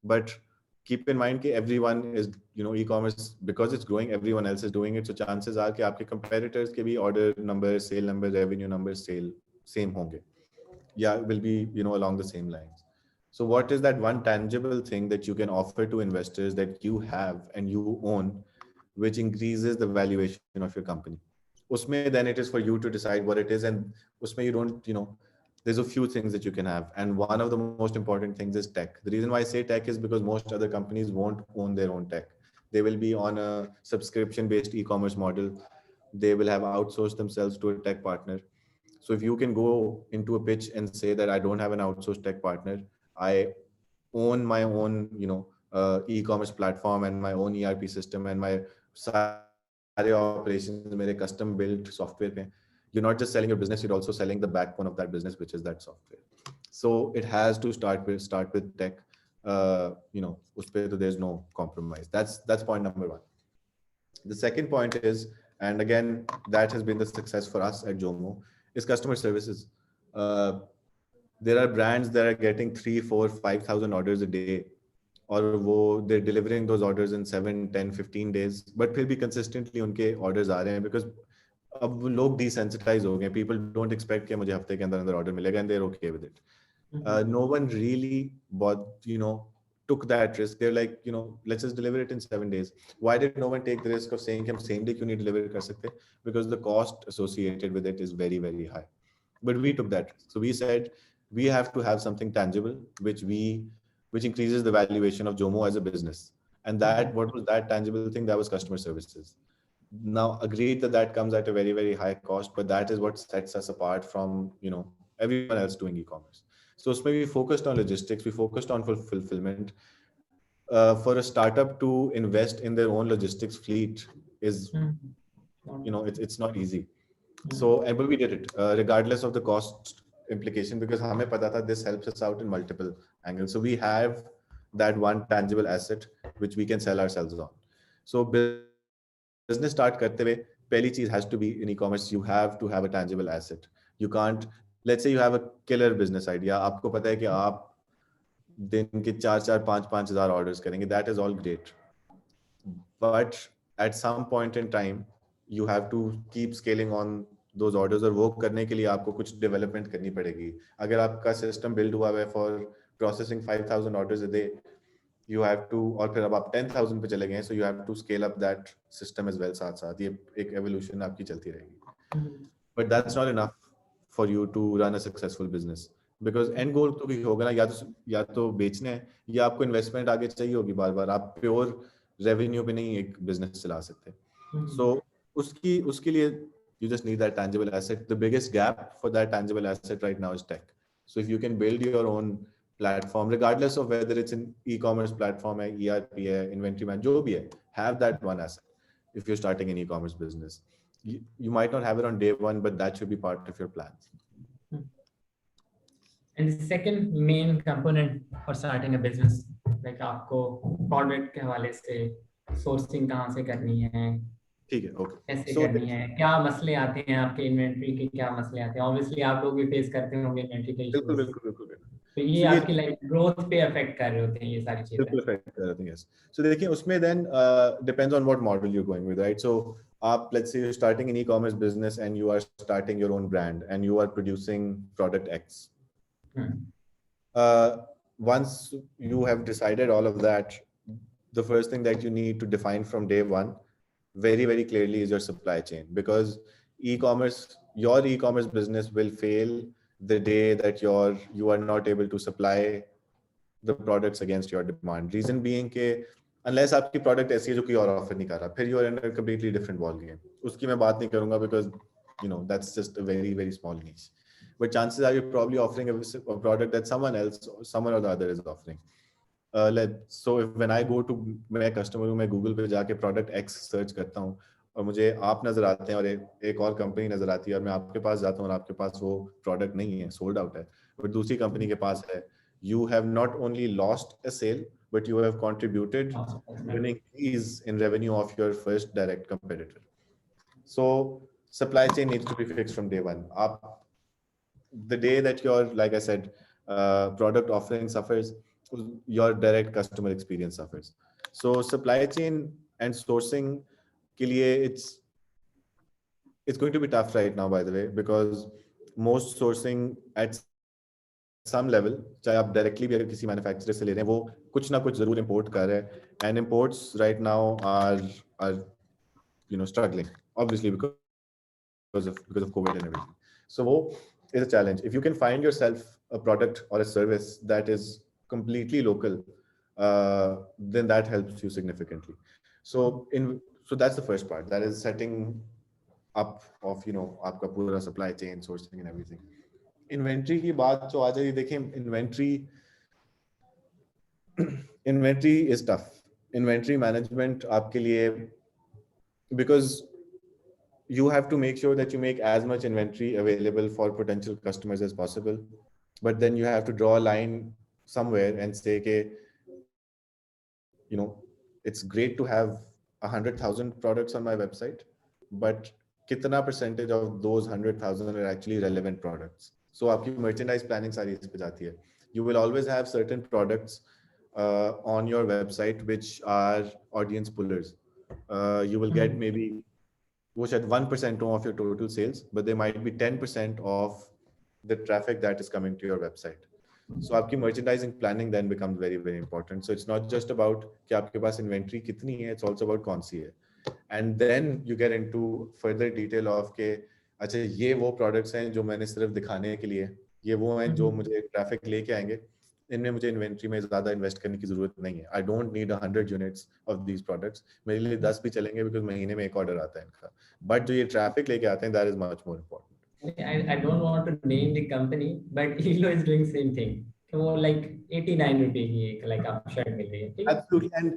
but keep in mind that everyone is, e-commerce, because it's growing, everyone else is doing it, so chances are that your competitors के भी order number, sale number, revenue number, sale same होंगे, yeah, will be along the same lines. So what is that one tangible thing that you can offer to investors that you have and you own, which increases the valuation of your company? Usme, then it is for you to decide what it is, and usme you don't, there's a few things that you can have, and one of the most important things is tech. The reason why I say tech is because most other companies won't own their own tech. They will be on a subscription-based e-commerce model. They will have outsourced themselves to a tech partner. So if you can go into a pitch and say that I don't have an outsourced tech partner, I own my own, e-commerce platform and my own ERP system and my operations, mere custom built software pe, you're not just selling your business, you're also selling the backbone of that business, which is that software. So it has to start with tech. Us pe to there's no compromise. That's point number one. The second point is, and again, that has been the success for us at Jomo, is customer services. There are brands that are getting 3, 4, 5,000 orders a day, or they're delivering those orders in 7, 10, 15 days, but फिर भी consistently उनके orders आ रहे हैं, because अब लोग desensitize हो गए. People don't expect कि मुझे हफ्ते के अंदर order मिलेगा, and they're okay with it. No one really took that risk. They're like, let's just deliver it in 7 days. Why did no one take the risk of saying हम same day क्यों नहीं deliver कर सकते? Because the cost associated with it is very, very high. But we took that risk. So we said we have to have something tangible, which increases the valuation of Jomo as a business. And what was that tangible thing? That was customer services. Now, agreed that comes at a very, very high cost, but that is what sets us apart from, everyone else doing e-commerce. So we focused on logistics, we focused on fulfillment. For a startup to invest in their own logistics fleet is, it's not easy. So, but we did it regardless of the cost implication, because हमें पता था this helps us out in multiple angles. So we that one tangible asset which we can sell ourselves on. So business start karte hue, pehli cheez has to be in e-commerce, you have to have a tangible asset. You can't, let's say you have a killer business idea, aapko pata hai ki aap दिन के 4,000-5,000 orders करेंगे, that is all great, but at some point in time you have to keep scaling on those orders, और वो करने के लिए आपको कुछ डेवलपमेंट करनी पड़ेगी. अगर आपका सिस्टम बिल्ड हुआ है for processing 5,000 orders a day, you have to, और फिर अब आप 10,000 पे चले गए, so you have to scale up that system as well. साथ साथ ये एक evolution आपकी चलती रहेगी. But that's not enough for you to run a successful business, because end goal तो भी होगा ना, या तो बेचने हैं, या आपको इन्वेस्टमेंट आगे चाहिए होगी बार बार, आप प्योर रेवेन्यू पे नहीं एक बिजनेस चला सकते. So उसके लिए you just need that tangible asset. The biggest gap for that tangible asset right now is tech. So if you can build your own platform, regardless of whether it's an e-commerce platform, ERP, inventory man, jo bhi hai, have that one asset. If you're starting an e-commerce business, you might not have it on day one, but that should be part of your plans. And the second main component for starting a business, like आपको product के हवाले से sourcing कहाँ से करनी है, ठीक है, okay. कैसे करनी है, क्या मसले आते हैं आपके इन्वेंट्री के, क्या मसले आते हैं, ऑब्वियसली आप लोग भी फेस करते होंगे इन्वेंट्री के इश्यूज. बिल्कुल. तो ये आपकी लाइफ ग्रोथ पे अफेक्ट कर रहे होते हैं ये सारी चीजें. बिल्कुल अफेक्ट कर रहे हैं, yes. So देखिए उसमें then depends on what model you're going with, right? So आप, let's say you're starting an e-commerce business and you are starting your own brand and you are producing product X. Once you have decided all of that, the first thing that you need to define from day one very, very clearly is your supply chain, because your e-commerce business will fail the day that you are not able to supply the products against your demand. Reason being के unless आपकी product ऐसी है जो कोई और offer नहीं कर रहा, फिर you are in a completely different ball game. उसकी मैं बात नहीं करूँगा because that's just a very, very small niche. But chances are you're probably offering a product that someone or the other is offering. So when I go to, मैं customer हूँ, मैं Google पे जाके product X search करता हूँ और मुझे आप नजर आते हैं और एक और कंपनी नजर आती है और मैं आपके पास जाता हूँ और आपके पास वो प्रोडक्ट नहीं है, सोल्ड आउट है, बट दूसरी कंपनी के पास है, you have not only lost a sale, but you have contributed an increase in revenue of your first direct competitor. So supply chain needs to be fixed from day one. The day that your, like I said, product offering suffers, your direct customer experience suffers. So supply chain and sourcing ke liye, it's going to be tough right now, by the way, because most sourcing at some level, चाहे आप directly भी अगर किसी manufacturer से ले रहे हैं, वो कुछ ना कुछ जरूर import कर रहे हैं, and imports right now are struggling, obviously because of COVID and everything. So वो is a challenge. If you can find yourself a product or a service that is completely local, then that helps you significantly. So that's the first part. That is setting up of आपका पूरा supply chain, sourcing and everything. Inventory की बात जो आ जाए, देखिए inventory is tough. Inventory management आपके लिए, because you have to make sure that you make as much inventory available for potential customers as possible, but then you have to draw a line somewhere and say okay, it's great to have 100,000 products on my website, but कितना percentage of those 100,000 are actually relevant products? So आपकी merchandise planning सारी इस पे जाती है. You will always have certain products on your website which are audience pullers. You will get maybe which at 1% of your total sales, but they might be 10% of the traffic that is coming to your website. So आपकी merchandising planning then becomes very, very important. So it's not just about कि आपके पास inventory कितनी है, it's also about कौन सी है. And then you get into further detail of के अच्छा ये वो products हैं जो मैंने सिर्फ दिखाने के लिए, ये वो हैं जो मुझे traffic लेके आएंगे, इनमें मुझे इन्वेंट्री में ज़्यादा इन्वेस्ट करने की जरूरत नहीं है. I don't need 100 units of these products. मेरे लिए 10 भी चलेंगे because महीने में एक ऑर्डर आता है इनका. But जो ये ट्रैफिक लेके आते हैं, that is much more important. I don't want to name the company, but Elo is doing same thing. वो like 89 रुपए की एक like आप शर्ट मिल रही है. Absolutely, and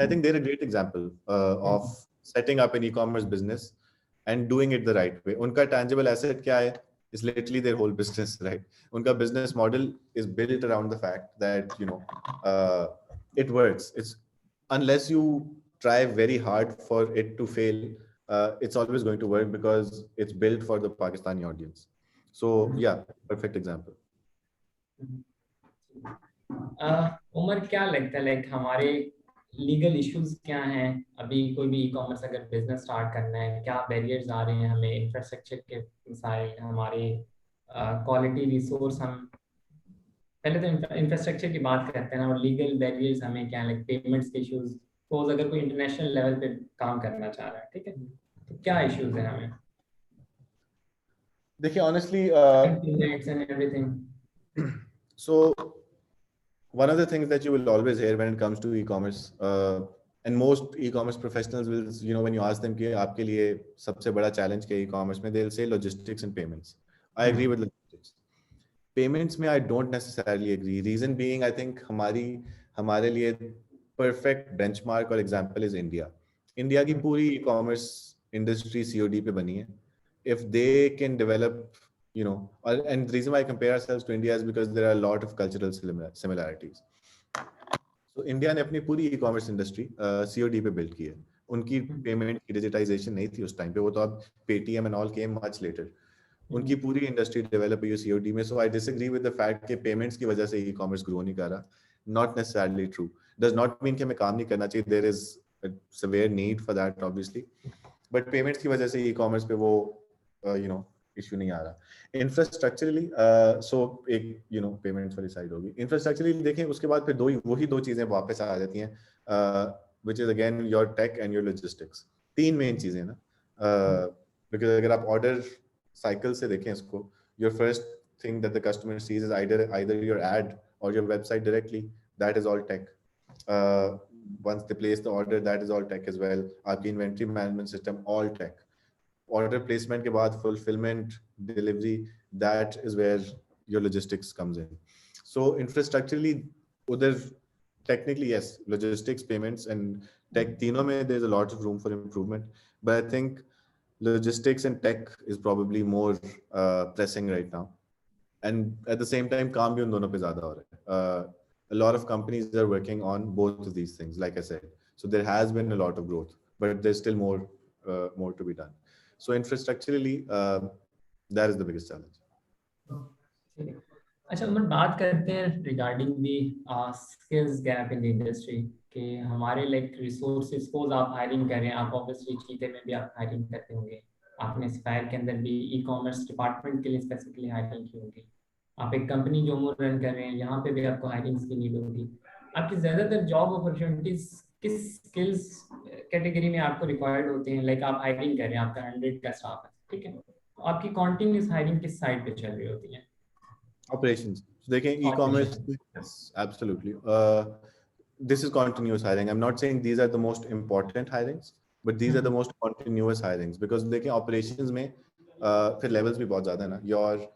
I think they're a great example of setting up an e-commerce business and doing it the right way. उनका tangible asset क्या है? is literally their whole business, right? Unka business model is built around the fact that it works. It's unless you try very hard for it to fail, it's always going to work because it's built for the Pakistani audience. So yeah, perfect example. Umar क्या लगता है like हमारे legal issues क्या हैं अभी कोई भी e commerce अगर बिजनेस स्टार्ट करना है क्या बैरियर्स आ रहे हैं हमें इंफ्रास्ट्रक्चर के मसाइल हमारे क्वालिटी रिसोर्स हम पहले तो इंफ्रास्ट्रक्चर की बात करते हैं ना और लीगल बैरियर्स हमें क्या लाइक पेमेंट्स के इश्यूज सपोज अगर कोई इंटरनेशनल लेवल पे काम करना चाह रहा है ठीक है तो क्या इश्यूज हैं हमें देखिए honestly payments and everything so one of the things that you will always hear when it comes to e-commerce, and most e-commerce professionals will, when you ask them कि आपके लिए सबसे बड़ा challenge क्या e-commerce में, they'll say logistics and payments. I agree with logistics. Payments में I don't necessarily agree. Reason being, I think हमारे लिए perfect benchmark और example is India. India की पूरी e-commerce industry COD पे बनी है. If they can develop, and the reason why I compare ourselves to India is because there are a lot of cultural similarities. So India ने अपनी पूरी e-commerce industry COD पे build की है. उनकी payment की digitization नहीं थी उस time पे, वो तो अब Paytm and all came much later. उनकी पूरी इंडस्ट्री डेवलप हुई है सीओडी में. So I disagree with the fact कि पेमेंट्स की वजह से ई कॉमर्स ग्रो नहीं कर रहा. Not necessarily true. Does not mean कि हमें काम नहीं करना चाहिए. There is a severe need for that obviously, but payments की वजह से ई कॉमर्स पे वो इशू नहीं आ रहा. इंफ्रास्ट्रक्चरली सो एक पेमेंट्स वाली साइड होगी. इंफ्रास्ट्रक्चरली देखें उसके बाद फिर वही दो चीजें वापस आ जाती हैं, which is again your tech and your logistics. तीन मेन चीजें ना, बिकॉज अगर आप ऑर्डर साइकिल से देखें इसको, your first thing that the customer sees is either your ad or your website directly. That is all tech. Once they place the order, that is all tech as well. आपकी inventory management system, all tech. Order placement के बाद fulfillment, delivery, that is where your logistics comes in. So infrastructurally, उधर technically yes, logistics, payments and tech, तीनों में there's a lot of room for improvement. But I think logistics and tech is probably more pressing right now, and at the same time काम भी उन दोनों पे ज़्यादा हो रहा है. A lot of companies are working on both of these things, like I said. So there has been a lot of growth, but there's still more to be done. So infrastructurally, that is the biggest challenge. अच्छा उमर, बात करते हैं regarding the skills gap in the industry कि हमारे like resources, suppose आप hiring कर रहे हैं, आप ऑब्वियसली चीते में भी आप हायरिंग करते होंगे, आपने स्पायर के अंदर भी ई कॉमर्स डिपार्टमेंट के लिए स्पेसिफिकली हायरिंग की होगी, आप एक कंपनी जो मोर रन कर रहे हैं यहाँ पे भी आपको हायरिंग की नीड होगी. आपकी ज़्यादातर जॉब अपॉर्चुनिटीज किस स्किल्स कैटेगरी में आपको रिक्वायर्ड होते हैं? लाइक आप हायरिंग कर रहे हैं, आपका 100 का स्टाफ है, ठीक है, तो आपकी कॉन्टिन्यूस हायरिंग किस साइड पे चल रही होती है? Operations. So they can e-commerce. Yes, absolutely. This is continuous hiring. I'm not saying these are the most important hirings, but these are the most continuous hirings because देखें operations में फिर levels भी बहुत ज़्यादा है ना. Your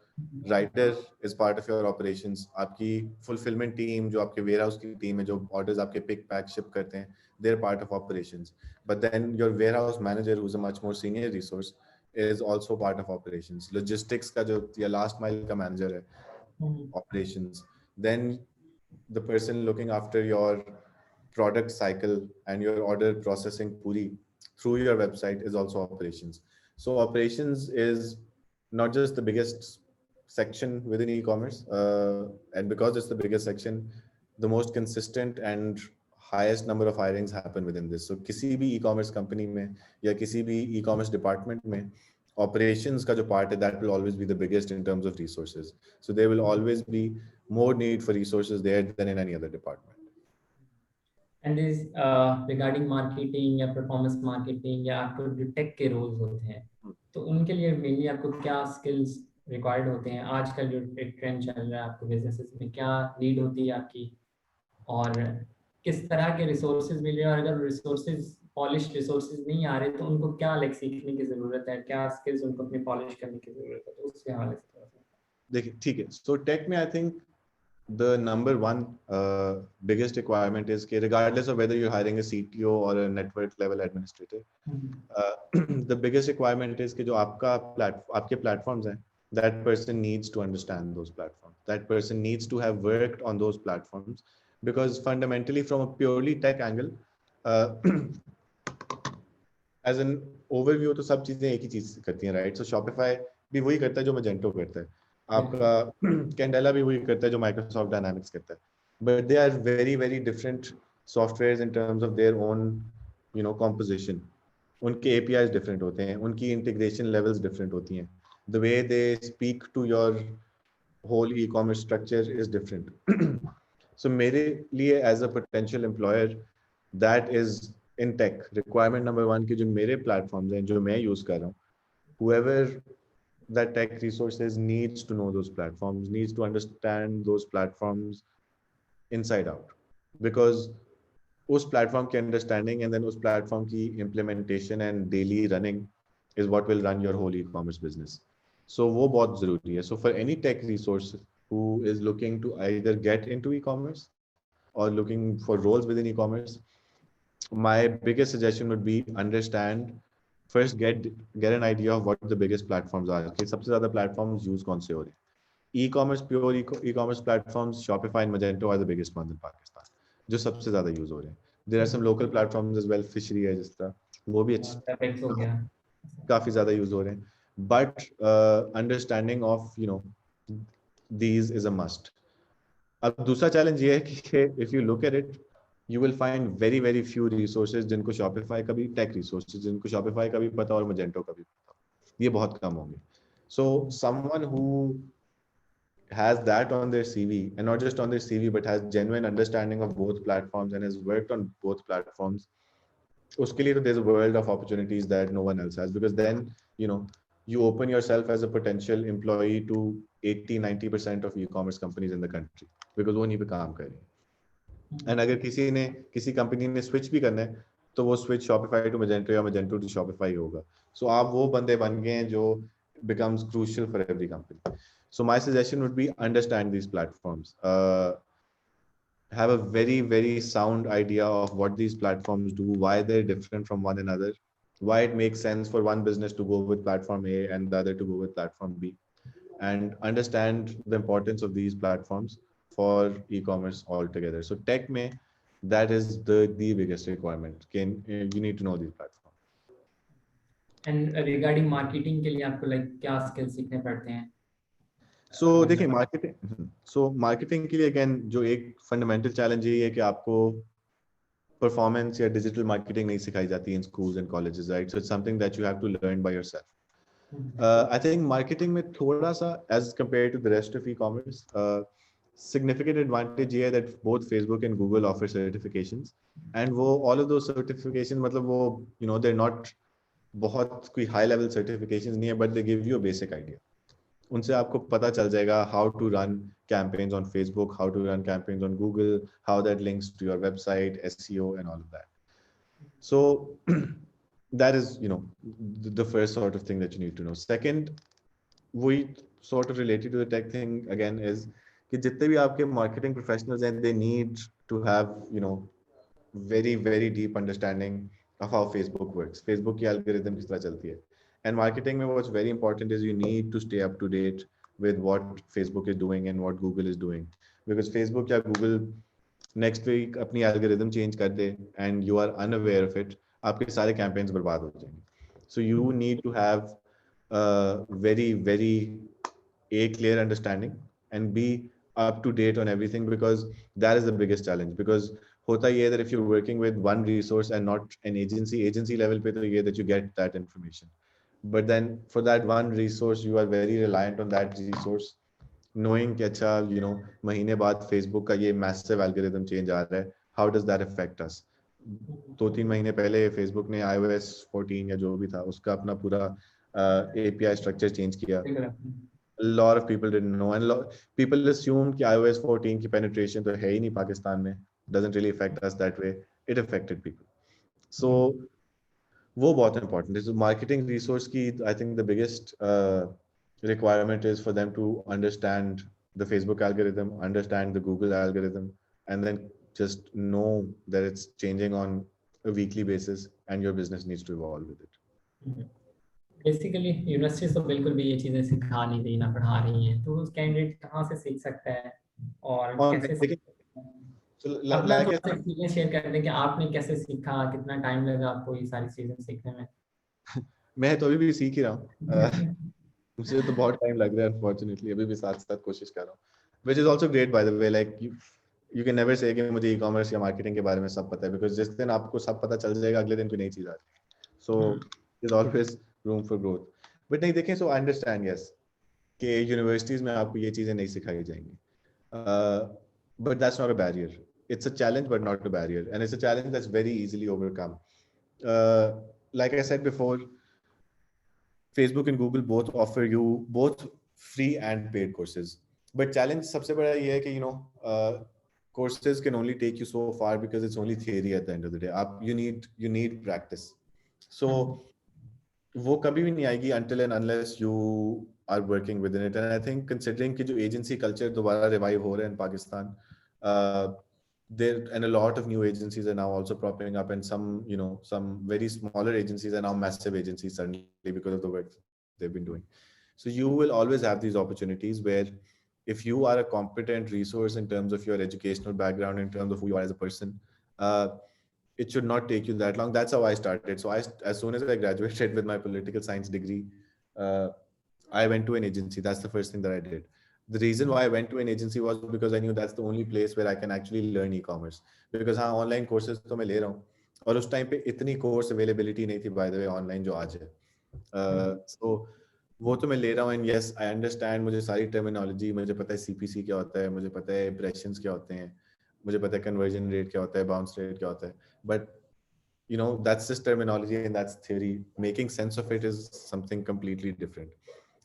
writer is part of your operations. आपकी fulfillment team, जो आपके warehouse की team है, जो orders आपके pick pack ship करते हैं, they're part of operations. But then your warehouse manager, who's a much more senior resource, is also part of operations. Logistics का जो या last mile का manager है, operations. Then the person looking after your product cycle and your order processing puri through your website is also operations. So operations is not just the biggest section within e-commerce, and because it's the biggest section, the most consistent and highest number of hirings happen within this. So किसी भी e-commerce company में या किसी भी e-commerce department में operations का जो part है, that will always be the biggest in terms of resources. So there will always be more need for resources there than in any other department. And is regarding marketing या performance marketing या आपको जो tech के roles होते हैं, तो उनके लिए mainly आपको क्या skills required होते हैं? आजकल जो एक trend चल रहा है आपको businesses में क्या need होती है आपकी, और किस तरह के resources मिल रहे हैं, और अगर resources polished resources नहीं आ रहे तो उनको क्या like सीखने की ज़रूरत है, क्या skills उनको अपने polish करने की ज़रूरत है, तो उसके हवाले से थोड़ा सा. देखिए ठीक है, so tech में I think the number one biggest requirement is कि regardless of whether you're hiring a CTO or a network level administrator, the biggest requirement is कि जो आपके platforms हैं that person needs to understand those platforms. That person needs to have worked on those platforms, because fundamentally from a purely tech angle, uh, as an overview तो सब चीजें एक ही चीज करती हैं, right? So Shopify भी वही करता है जो Magento करता है, आपका Candela भी वही करता है जो Microsoft Dynamics करता है, but they are very very different softwares in terms of their own, composition. उनके APIs different होते हैं, उनकी integration levels different होती हैं, the way they speak to your whole e-commerce structure is different. So मेरे लिए as a potential employer, that is in tech requirement number one कि जो मेरे platforms हैं जो मैं use कर रहा हूँ, whoever that tech resources needs to know those platforms, needs to understand those platforms inside out, because उस platform की understanding and then उस platform की implementation and daily running is what will run your whole e-commerce business. So वो बहुत ज़रूरी है. So for any tech resource who is looking to either get into e-commerce or looking for roles within e-commerce, my biggest suggestion would be understand first, get an idea of what the biggest platforms are. Okay, सबसे ज़्यादा platforms use कौन से हो रहे हैं? E-commerce, pure e-commerce platforms, Shopify and Magento are the biggest ones in Pakistan, जो सबसे ज़्यादा use हो रहे हैं. There are some local platforms as well, Fishery है जिस तरह, वो भी Apex हो गया. काफी ज़्यादा use हो रहे हैं. But understanding of these is a must. अब दूसरा चैलेंज ये है कि if you look at it, you will find very very few resources जिनको Shopify का भी tech resources जिनको Shopify का भी पता और Magento का भी पता, ये बहुत कम होंगे. So someone who has that on their CV, and not just on their CV, but has genuine understanding of both platforms and has worked on both platforms, उसके लिए तो there's a world of opportunities that no one else has, because then you open yourself as a potential employee to 80-90% of e-commerce companies in the country, because वो नहीं पे काम कर रही हैं. एंड अगर किसी कंपनी ने स्विच भी करना है तो वो स्विच Shopify to Magento या Magento to Shopify होगा. सो आप वो बंदे बन गए हैं जो becomes crucial for every company. So my suggestion would be understand these platforms, have a very very sound idea of what these platforms do, why they're different from one another, why it makes sense for one business to go with platform A and the other to go with platform B, and understand the importance of these platforms for e-commerce altogether. So tech mein, that is the biggest requirement. You need to know these platforms. And regarding marketing के लिए आपको like क्या skills सीखने पड़ते हैं? So देखिए marketing के लिए again जो एक fundamental challenge ये है कि आपको performance या digital marketing नहीं सिखाई जाती in schools and colleges, right? So it's something that you have to learn by yourself. I think marketing में थोड़ा सा as compared to the rest of e-commerce, significant advantage ये है that both Facebook and Google offer certifications, and वो all of those certifications मतलब वो they're not बहुत कोई high level certifications नहीं है, but they give you a basic idea. उनसे आपको पता चल जाएगा how to run campaigns on Facebook, how to run campaigns on Google, how that links to your website, SEO and all of that. So that is the first sort of thing that you need to know. Second, we sort of related to the tech thing again is कि जितने भी आपके marketing professionals हैं, they need to have very very deep understanding of how Facebook works, Facebook की algorithm किस तरह चलती है. And marketing में what's very important is you need to stay up to date with what Facebook is doing and what Google is doing, because Facebook या Google next week अपनी algorithm change कर दे and you are unaware of it, आपके सारे campaigns बर्बाद हो जाएंगे. So you need to have very very a clear understanding and be up to date on everything, because that is the biggest challenge. Because होता ये है that if you're working with one resource and not an agency level पे तो ये that you get that information, but then for that one resource you are very reliant on that resource, knowing कि अच्छा महीने बाद Facebook का ये massive algorithm change आ रहा है, how does that affect us? 2-3 महीने पहले Facebook ने iOS 14 या जो भी था उसका अपना पूरा API structure change किया. A lot of people didn't know, and people assumed कि iOS 14 की penetration तो है ही नहीं पाकिस्तान में, doesn't really affect us that way. It affected people. So वो बहुत important है. So marketing resource की I think the biggest requirement is for them to understand the Facebook algorithm, understand the Google algorithm, and then just know that it's changing on a weekly basis and your business needs to evolve with it. Basically universities तो बिल्कुल भी ये चीज़ें सिखा नहीं रही, ना पढ़ा रही हैं, तो कैंडिडेट कहाँ से सीख सकता है और और कैसे सीख देखिए, सकता है? so, अपना like I थोड़ा सा said, एक्सपीरियंस शेयर कर दें कि आपने कैसे सीखा, कितना टाइम लगा आपको ये सारी चीज़ें सीखने में? मैं तो अभी भी सीख ही रहा हूँ। मुझे तो बहुत टाइम लग रहा है अनफॉर्चुनेटली, अभी भी साथ साथ कोशिश कर रहा हूँ, which is also great by the way. Like you can never say कि मुझे ई कॉमर्स या मार्केटिंग के बारे में सब पता है, बिकॉज जिस दिन आपको सब पता चल जाएगा अगले दिन कोई नई चीज आ रही है। So is always room for growth. But नहीं, देखें, सो आई अंडरस्टैंड, यस, कि यूनिवर्सिटीज में आपको ये चीजें नहीं सिखाई जाएंगी, but that's not a barrier. It's a challenge but not a barrier, and it's a challenge that's very easily overcome. Like I said before, Facebook and Google both offer you both free and paid courses. But challenge सबसे बड़ा ये है कि courses can only take you so far because it's only theory at the end of the day. You need practice. So वो कभी भी नहीं आएगी until and unless you are working within it. And I think considering कि जो agency culture दोबारा revive हो रहा है in Pakistan, uh, there and a lot of new agencies are now also propping up, and some very smaller agencies are now massive agencies suddenly because of the work they've been doing. So you will always have these opportunities where if you are a competent resource in terms of your educational background, in terms of who you are as a person, uh, it should not take you that long. That's how I started. So as soon as I graduated with my political science degree, uh, I went to an agency. That's the first thing that I did. The reason why I went to an agency was because I knew that's the only place where I can actually learn e-commerce. Because हाँ, online courses तो मैं ले रहा हूँ, और उस time पे इतनी कोर्स अवेलेबिलिटी नहीं थी, बाय द वे, ऑनलाइन जो आज है. So वो तो मैं ले रहा हूँ, एंड यस, आई अंडरस्टैंड, मुझे सारी टर्मिनोलॉजी, मुझे पता है सीपीसी क्या होता है, मुझे पता है इंप्रेशंस क्या होते हैं, मुझे पता है कन्वर्जन रेट क्या होता है, बाउंस रेट क्या होता है, but that's just terminology and that's theory. Making sense of it is something completely different,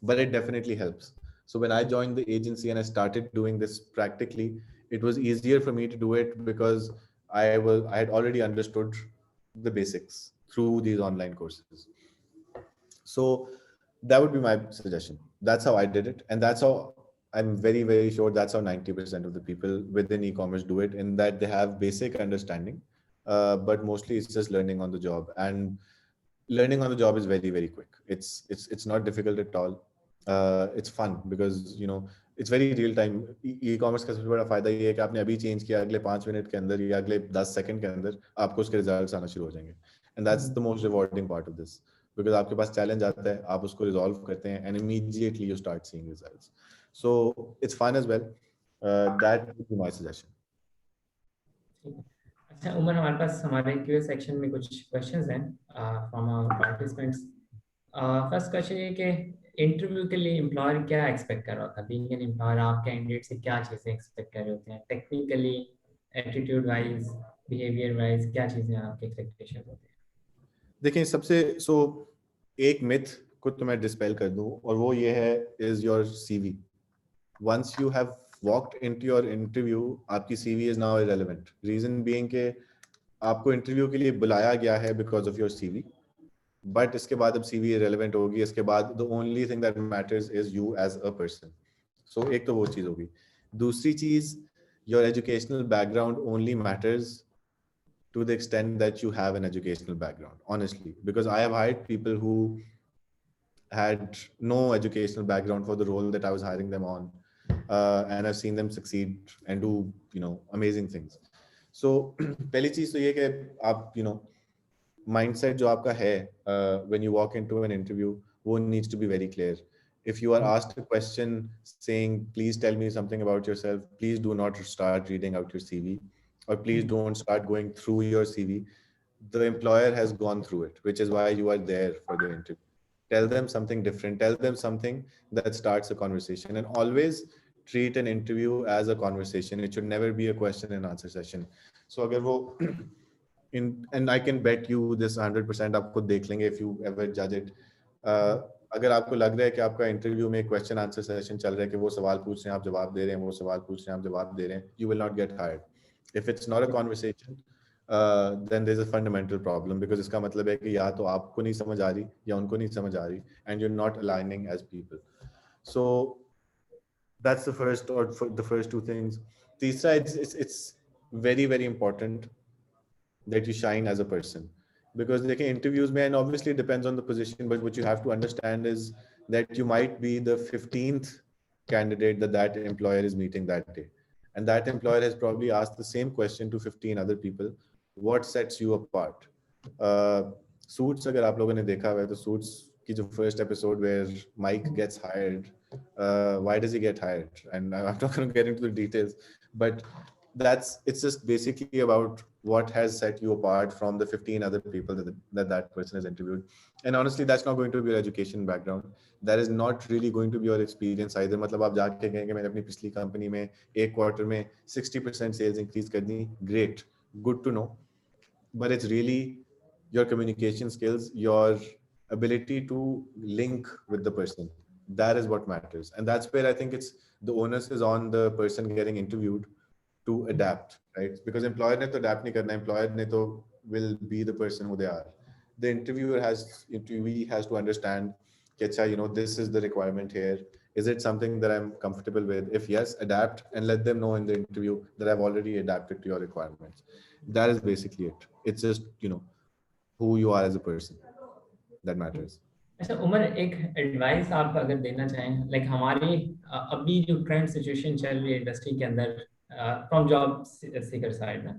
but it definitely helps. So when I joined the agency and I started doing this practically, it was easier for me to do it because I had already understood the basics through these online courses. So that would be my suggestion. That's how I did it, and that's how I'm very, very sure that's how 90% of the people within e-commerce do it, in that they have basic understanding, but mostly it's just learning on the job. And learning on the job is very, very quick. It's not difficult at all. It's fun because it's very real time. E-commerce का सबसे बड़ा फायदा ये है कि आपने अभी change किया, अगले 5 मिनट के अंदर या अगले 10 सेकंड के अंदर आपको उसके रिजल्ट्स आना शुरू हो जाएंगे. And that's the most rewarding part of this, because आपके पास चैलेंज आता है, आप उसको रिजॉल्व करते हैं, and immediately you start seeing results. So it's fun as well. That would be my suggestion. अच्छा उमर, हमारे पास हमारे क्यूए सेक्शन में कुछ क्वेश्चंस हैं from our participants. First question ये कि इंटरव्यू के लिए एम्प्लॉयर क्या एक्सपेक्ट कर रहा था? बीइंग एन एम्प्लॉयर आप कैंडिडेट से क्या चीज़ें एक्सपेक्ट कर रहे होते हैं technically, attitude wise, behaviour wise, क्या चीज़ें आपके एक्सपेक्टेशन होते हैं? देखिए, एक मिथ को तो मैं डिस्पेल कर दूं, और वो ये है, is your CV. Once you have walked into your interview, आपकी CV is now irrelevant. Reason being के आपको इंटरव्यू के लिए बुलाया गया है because of your CV, but इसके बाद अब CV irrelevant होगी. इसके बाद the only thing that matters is you as a person. So एक तो वो चीज होगी. दूसरी चीज, your educational background only matters to the extent that you have an educational background, honestly, because I have hired people who had no educational background for the role that I was hiring them on, and I've seen them succeed and do amazing things. So पहली चीज तो ये कि आप mindset जो आपका है when you walk into an interview, वो needs to be very clear. If you are asked a question saying, please tell me something about yourself, please do not start reading out your CV, or please don't start going through your CV. The employer has gone through it, which is why you are there for the interview. Tell them something different. Tell them something that starts a conversation, and always treat an interview as a conversation. It should never be a question and answer session. So अगर वो and I can bet you this 100%, आप खुद देख लेंगे if you ever judge it. अगर आपको लग रहा है कि आपका इंटरव्यू में क्वेश्चन आंसर सेशन चल रहा है, कि वो सवाल पूछ रहे हैं आप जवाब दे रहे हैं, वो सवाल पूछ रहे हैं आप जवाब दे रहे हैं, you will not get hired. If it's not a conversation, then there's a fundamental problem, because इसका मतलब है कि या तो आपको नहीं समझ आ रही या उनको नहीं समझ आ रही, and you're not aligning as people. So that's the first two things. तीसरा, it's very, very important that you shine as a person. because they can interviews में, and obviously it depends on the position, but what you have to understand is that you might be the 15th candidate that employer is meeting that day, and that employer has probably asked the same question to 15 other people. What sets you apart? uh, Suits, अगर आप लोगों ने देखा हुआ है तो Suits की जो first episode where Mike gets hired, why does he get hired? And I'm not going to get into the details, but it's just basically about what has set you apart from the 15 other people that person has interviewed. And honestly, that's not going to be your education background. That is not really going to be your experience either. मतलब आप जाके कहेंगे मैंने अपनी पिछली company में एक quarter में 60% सेल्स इंक्रीज कर दी, great, good to know, but it's really your communication skills, your ability to link with the person. That is what matters, and that's where I think it's the onus is on the person getting interviewed to adapt, right? Because employer ने तो adapt नहीं करना, employer ने तो will be the person who they are. The interviewee has to understand कि अच्छा, this is the requirement here. Is it something that I'm comfortable with? If yes, adapt and let them know in the interview that I've already adapted to your requirements. That is basically it. It's just, who you are as a person that matters. अच्छा उमर, एक advice आप अगर देना चाहें, like हमारी अभी जो current situation चल रही है इंडस्ट्री के अंदर, फ्रॉम जॉब सीकर साइड ना,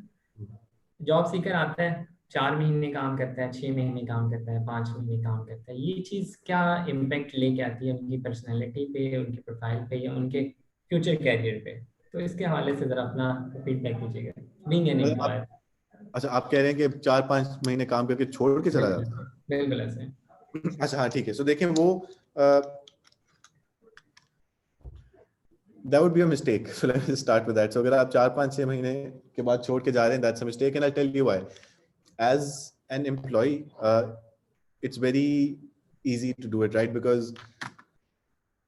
जॉब सीकर आता है 4 महीने काम करता है, 6 महीने काम करता है, 5 महीने काम करता है, ये चीज़ क्या इम्पैक्ट लेके आती है उनकी पर्सनैलिटी पे, उनकी प्रोफाइल पे या उनके फ्यूचर कैरियर पे? तो इसके हवाले से जरा अपना फीडबैक दीजिएगा, बीइंग एन एम्प्लॉयर। अच्छा, आप कह रहे हैं कि 4-5 महीने काम करके छोड़ के चला जाता है? बिल्कुल ऐसे। अच्छा, हाँ, ठीक है। सो देखिए, वो that would be a mistake. So let me just start with that. So अगर आप 4-5-6 महीने के बाद छोड़ के जा रहे हैं, that's a mistake, and I'll tell you why. As an employee, it's very easy to do it, right? Because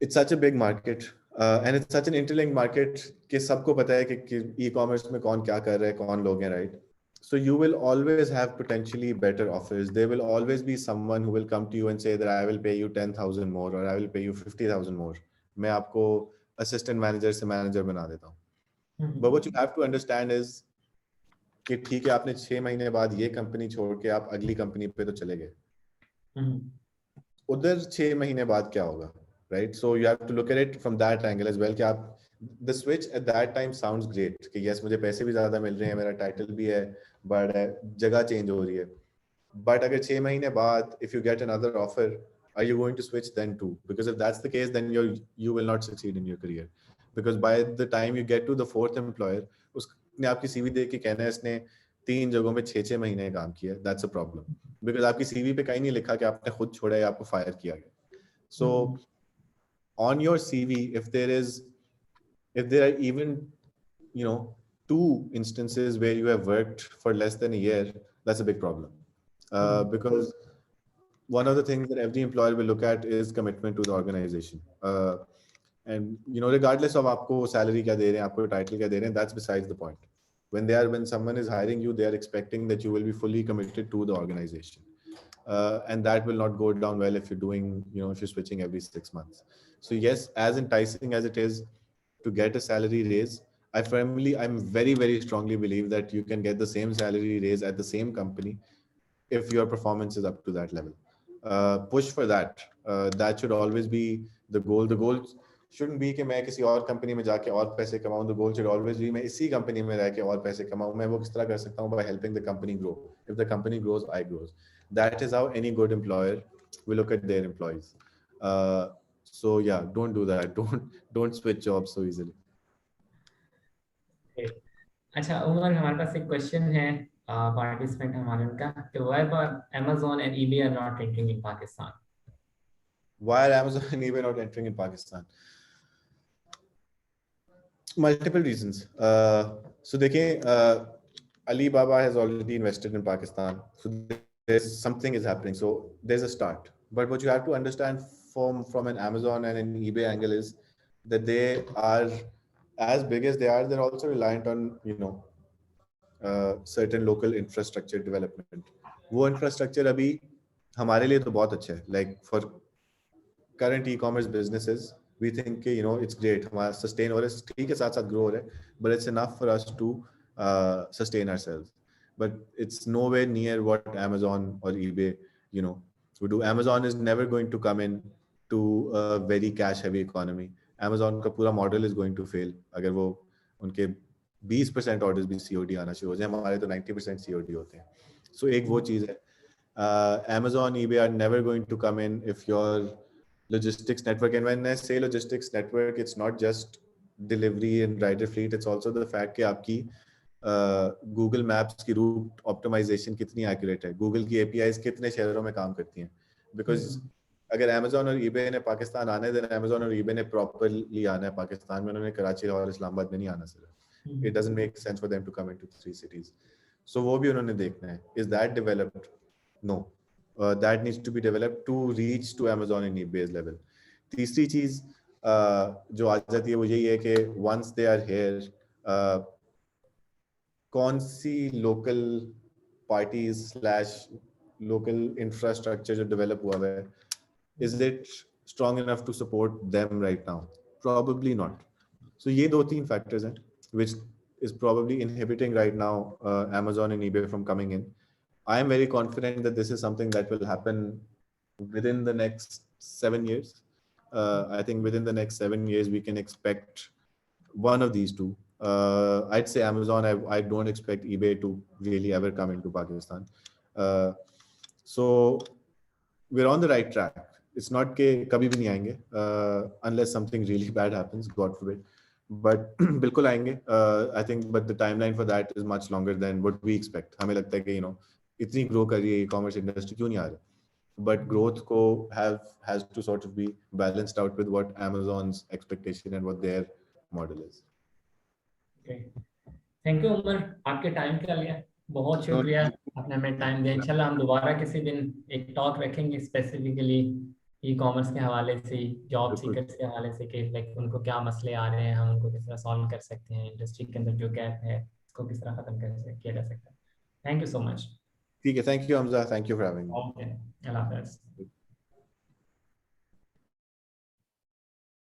it's such a big market, and it's such an interlinked market कि सबको पता है कि e-commerce में कौन क्या कर रहा है, कौन लोग हैं, right? So you will always have potentially better offers. There will always be someone who will come to you and say that I will pay you 10,000 more, or I will pay you 50,000 more. मैं आपको assistant manager से manager बना देता हूँ. But what you have to understand is कि ठीक है, आपने 6 महीने बाद ये कंपनी छोड़ के आप अगली कंपनी पे तो चले गए. उधर 6 महीने बाद क्या होगा, right? So you have to look at it from that angle as well कि आप the switch at that time sounds great कि yes, मुझे पैसे भी ज़्यादा मिल रहे हैं, मेरा टाइटल भी है, but जगह चेंज हो रही है. But अगर 6 महीने बाद if you get another offer, are you going to switch then too? Because if that's the case, then you will not succeed in your career. Because by the time you get to the 4th employer, उसने आपकी CV देख के कहना है इसने 3 जगहों पे 6-6 महीने काम किया. That's a problem. Because आपकी CV पे कहीं नहीं लिखा कि आपने खुद छोड़ा या आपको फायर किया गया. So on your CV, if there are even 2 instances where you have worked for less than a year, that's a big problem. Because one of the things that every employer will look at is commitment to the organization. And regardless of आपको salary क्या दे रहे हैं, आपको title क्या दे रहे हैं, that's besides the point. When someone is hiring you, they are expecting that you will be fully committed to the organization. And that will not go down well if you're doing, if you're switching every 6 months. So yes, as enticing as it is to get a salary raise, I'm very, very strongly believe that you can get the same salary raise at the same company if your performance is up to that level. Push for that. That should always be the goal. The goal shouldn't be कि मैं किसी और company में जाके और पैसे कमाऊं. The goal should always be मैं इसी कंपनी में रह के और पैसे कमाऊं. मैं वो किस तरह कर सकता हूं? By helping the company grow. If the company grows, I grows. That is how any good employer will look at their employees. So yeah, don't do that. Don't switch jobs so easily. अच्छा उमर, हमारे पास एक question है participant हमारे उनका कि why Amazon and eBay are not entering in Pakistan? Why are Amazon and eBay not entering in Pakistan? Multiple reasons. So देखिए, Alibaba has already invested in Pakistan. So something is happening. So there's a start. But what you have to understand from an Amazon and an eBay angle is that they are as big as they are. They're also reliant on certain local infrastructure development. वो infrastructure अभी हमारे लिए तो बहुत अच्छा है. Like for current e-commerce businesses, we think it's great. हमारा sustain हो रहा है, ठीक है, साथ साथ grow हो रहा है, but it's enough for us to sustain ourselves. but it's nowhere near what Amazon or eBay, would do. Amazon is never going to come in to a very cash heavy economy. Amazon का पूरा model is going to fail अगर वो उनके 20% orders भी COD आना शुरू हो जाए. हमारे तो 90% COD होते हैं. So एक वो चीज़ है. Amazon, eBay are never going to come in if your logistics network, and when I say logistics network, it's not just delivery and rider fleet, it's also the fact कि आपकी Google maps की root optimisation कितनी accurate है, Google की APIs कितने शहरों में काम करती हैं. बिकॉज अगर अमेजोन और ईबे ने पाकिस्तान आने देना, अमेजोन और ईबे ने प्रॉपरली आना है पाकिस्तान में, उन्होंने कराची और इस्लामाबाद में नहीं आना सिर्फ. It doesn't make sense for them to come into 3 cities. So वो भी उन्होंने देखना है. Is that developed? No, that needs to be developed to reach to Amazon and eBay's level. तीसरी चीज जो आ जाती है वो यही है कि वंस दे आर हियर, कौन सी local parties slash local infrastructure जो डेवलप हुआ है, is it strong enough to support them right now? Probably not. So ये 2-3 फैक्टर्स हैं which is probably inhibiting right now Amazon and eBay from coming in. I am very confident that this is something that will happen within the next 7 years. I think within the next 7 years we can expect one of these two. I'd say Amazon. I don't expect eBay to really ever come into Pakistan. So we're on the right track. It's not कि कभी भी नहीं आएंगे unless something really bad happens, God forbid. But बिल्कुल आएंगे. I think, but the timeline for that is much longer than what we expect. हमें लगता है कि इतनी ग्रो कर रही है e-commerce industry, क्यों नहीं आ रहा? But growth को has to sort of be balanced out with what Amazon's expectation and what their model is. Okay. Thank you Umar, आपके टाइम के लिए बहुत शुक्रिया, आपने हमें टाइम दिया. इंशाल्लाह हम दोबारा किसी दिन एक टॉक रखेंगे स्पेसिफिकली ई कॉमर्स के हवाले से, जॉब सीकर्स के हवाले से, कि लाइक उनको क्या मसले आ रहे हैं, हम उनको किस तरह सॉल्व कर सकते हैं, इंडस्ट्री के अंदर जो गैप है उसको किस तरह खत्म किया जा सकता है. Thank you so much. ठीक है, thank you Hamza, thank you for having me. Okay, Allah.